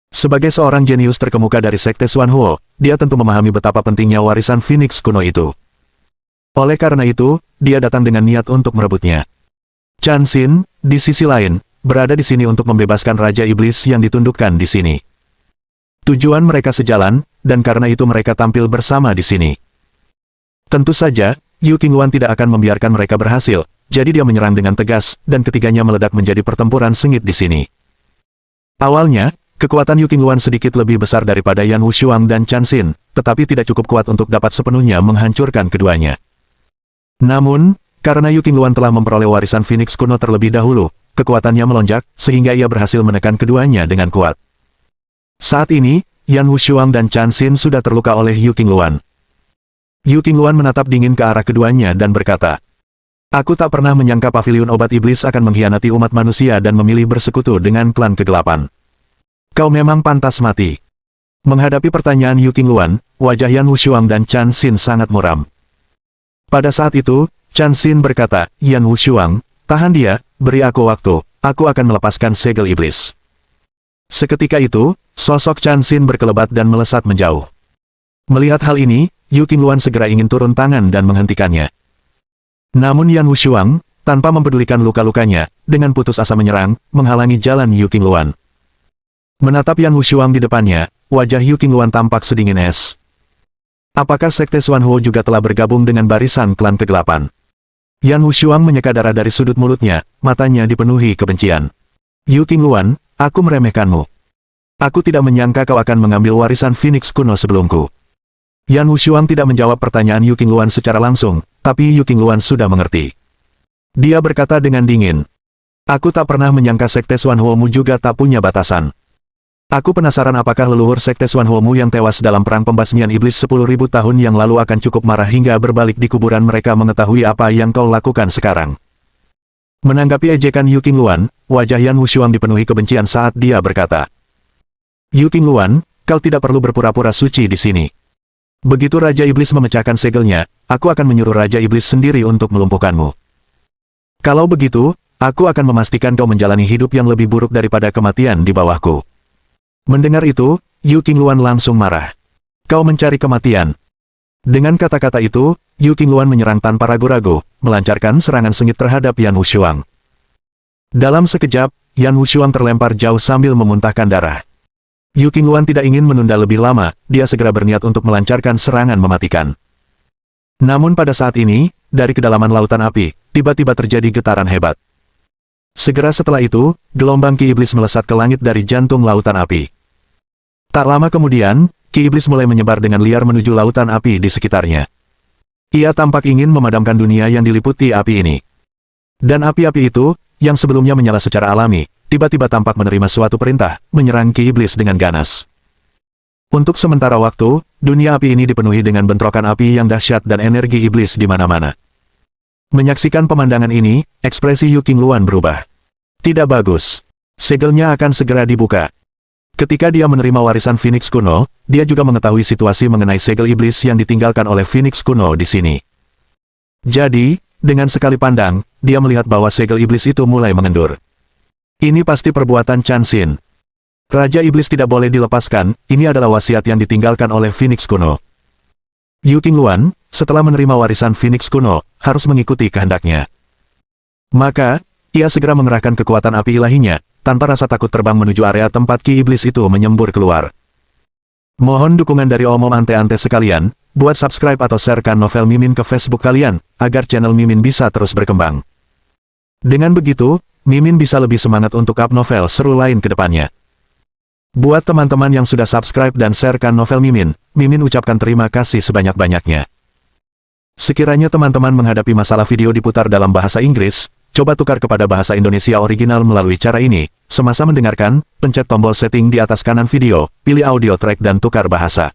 [SPEAKER 1] Sebagai seorang jenius terkemuka dari Sekte Xuanhuo, dia tentu memahami betapa pentingnya warisan Phoenix kuno itu. Oleh karena itu, dia datang dengan niat untuk merebutnya. Chan Xin, di sisi lain, berada di sini untuk membebaskan Raja Iblis yang ditundukkan di sini. Tujuan mereka sejalan, dan karena itu mereka tampil bersama di sini. Tentu saja, Yu Qingluan tidak akan membiarkan mereka berhasil, jadi dia menyerang dengan tegas, dan ketiganya meledak menjadi pertempuran sengit di sini. Awalnya, kekuatan Yu Qingluan sedikit lebih besar daripada Yan Wushuang dan Chan Xin, tetapi tidak cukup kuat untuk dapat sepenuhnya menghancurkan keduanya. Namun, karena Yu Qingluan telah memperoleh warisan Phoenix kuno terlebih dahulu, kekuatannya melonjak, sehingga ia berhasil menekan keduanya dengan kuat. Saat ini, Yan Wushuang dan Chan Xin sudah terluka oleh Yu Qingluan. Yu Qingluan menatap dingin ke arah keduanya dan berkata, "Aku tak pernah menyangka paviliun obat iblis akan mengkhianati umat manusia dan memilih bersekutu dengan klan kegelapan. Kau memang pantas mati." Menghadapi pertanyaan Yu Qingluan, wajah Yan Wushuang dan Chan Xin sangat muram. Pada saat itu, Chan Xin berkata, "Yan Wushuang, tahan dia, beri aku waktu, aku akan melepaskan segel iblis." Seketika itu, sosok Chan Xin berkelebat dan melesat menjauh. Melihat hal ini, Yu Qingluan segera ingin turun tangan dan menghentikannya. Namun Yan Wushuang, tanpa mempedulikan luka-lukanya, dengan putus asa menyerang, menghalangi jalan Yu Qingluan. Menatap Yan Wushuang di depannya, wajah Yu Qingluan tampak sedingin es. Apakah Sekte Xuanhuo juga telah bergabung dengan barisan klan kegelapan? Yan Wushuang menyeka darah dari sudut mulutnya, matanya dipenuhi kebencian. "Yu Qingluan, aku meremehkanmu. Aku tidak menyangka kau akan mengambil warisan Phoenix kuno sebelumku." Yan Wushuang tidak menjawab pertanyaan Yu Qingluan secara langsung, tapi Yu Qingluan sudah mengerti. Dia berkata dengan dingin, "Aku tak pernah menyangka Sekte Xuanhuo-mu juga tak punya batasan. Aku penasaran apakah leluhur Sekte Xuanhuo-mu yang tewas dalam perang pembasmian iblis 10.000 tahun yang lalu akan cukup marah hingga berbalik di kuburan mereka mengetahui apa yang kau lakukan sekarang." Menanggapi ejekan Yu Qingluan, wajah Yan Wushuang dipenuhi kebencian saat dia berkata, "Yu Qingluan, kau tidak perlu berpura-pura suci di sini. Begitu Raja Iblis memecahkan segelnya, aku akan menyuruh Raja Iblis sendiri untuk melumpuhkanmu. Kalau begitu, aku akan memastikan kau menjalani hidup yang lebih buruk daripada kematian di bawahku." Mendengar itu, Yu Qingluan langsung marah. "Kau mencari kematian." Dengan kata-kata itu, Yu Qingluan menyerang tanpa ragu-ragu, melancarkan serangan sengit terhadap Yan Wushuang. Dalam sekejap, Yan Wushuang terlempar jauh sambil memuntahkan darah. Yu Qingluan tidak ingin menunda lebih lama, dia segera berniat untuk melancarkan serangan mematikan. Namun pada saat ini, dari kedalaman lautan api, tiba-tiba terjadi getaran hebat. Segera setelah itu, gelombang Ki Iblis melesat ke langit dari jantung lautan api. Tak lama kemudian, Ki Iblis mulai menyebar dengan liar menuju lautan api di sekitarnya. Ia tampak ingin memadamkan dunia yang diliputi api ini. Dan api-api itu, yang sebelumnya menyala secara alami, tiba-tiba tampak menerima suatu perintah, menyerang Ki Iblis dengan ganas. Untuk sementara waktu, dunia api ini dipenuhi dengan bentrokan api yang dahsyat dan energi iblis di mana-mana. Menyaksikan pemandangan ini, ekspresi Yu Qingluan berubah. Tidak bagus. Segelnya akan segera dibuka. Ketika dia menerima warisan Phoenix kuno, dia juga mengetahui situasi mengenai segel iblis yang ditinggalkan oleh Phoenix kuno di sini. Jadi, dengan sekali pandang, dia melihat bahwa segel iblis itu mulai mengendur. Ini pasti perbuatan Chan Xin. Raja Iblis tidak boleh dilepaskan, ini adalah wasiat yang ditinggalkan oleh Phoenix kuno. Yu Qingluan, setelah menerima warisan Phoenix kuno, harus mengikuti kehendaknya. Maka, ia segera mengerahkan kekuatan api ilahinya, tanpa rasa takut terbang menuju area tempat Ki Iblis itu menyembur keluar. Mohon dukungan dari omom ante-ante sekalian, buat subscribe atau sharekan novel Mimin ke Facebook kalian, agar channel Mimin bisa terus berkembang. Dengan begitu, Mimin bisa lebih semangat untuk up novel seru lain ke depannya. Buat teman-teman yang sudah subscribe dan sharekan novel Mimin, Mimin ucapkan terima kasih sebanyak-banyaknya. Sekiranya teman-teman menghadapi masalah video diputar dalam bahasa Inggris, coba tukar kepada bahasa Indonesia original melalui cara ini. Semasa mendengarkan, pencet tombol setting di atas kanan video, pilih audio track dan tukar bahasa.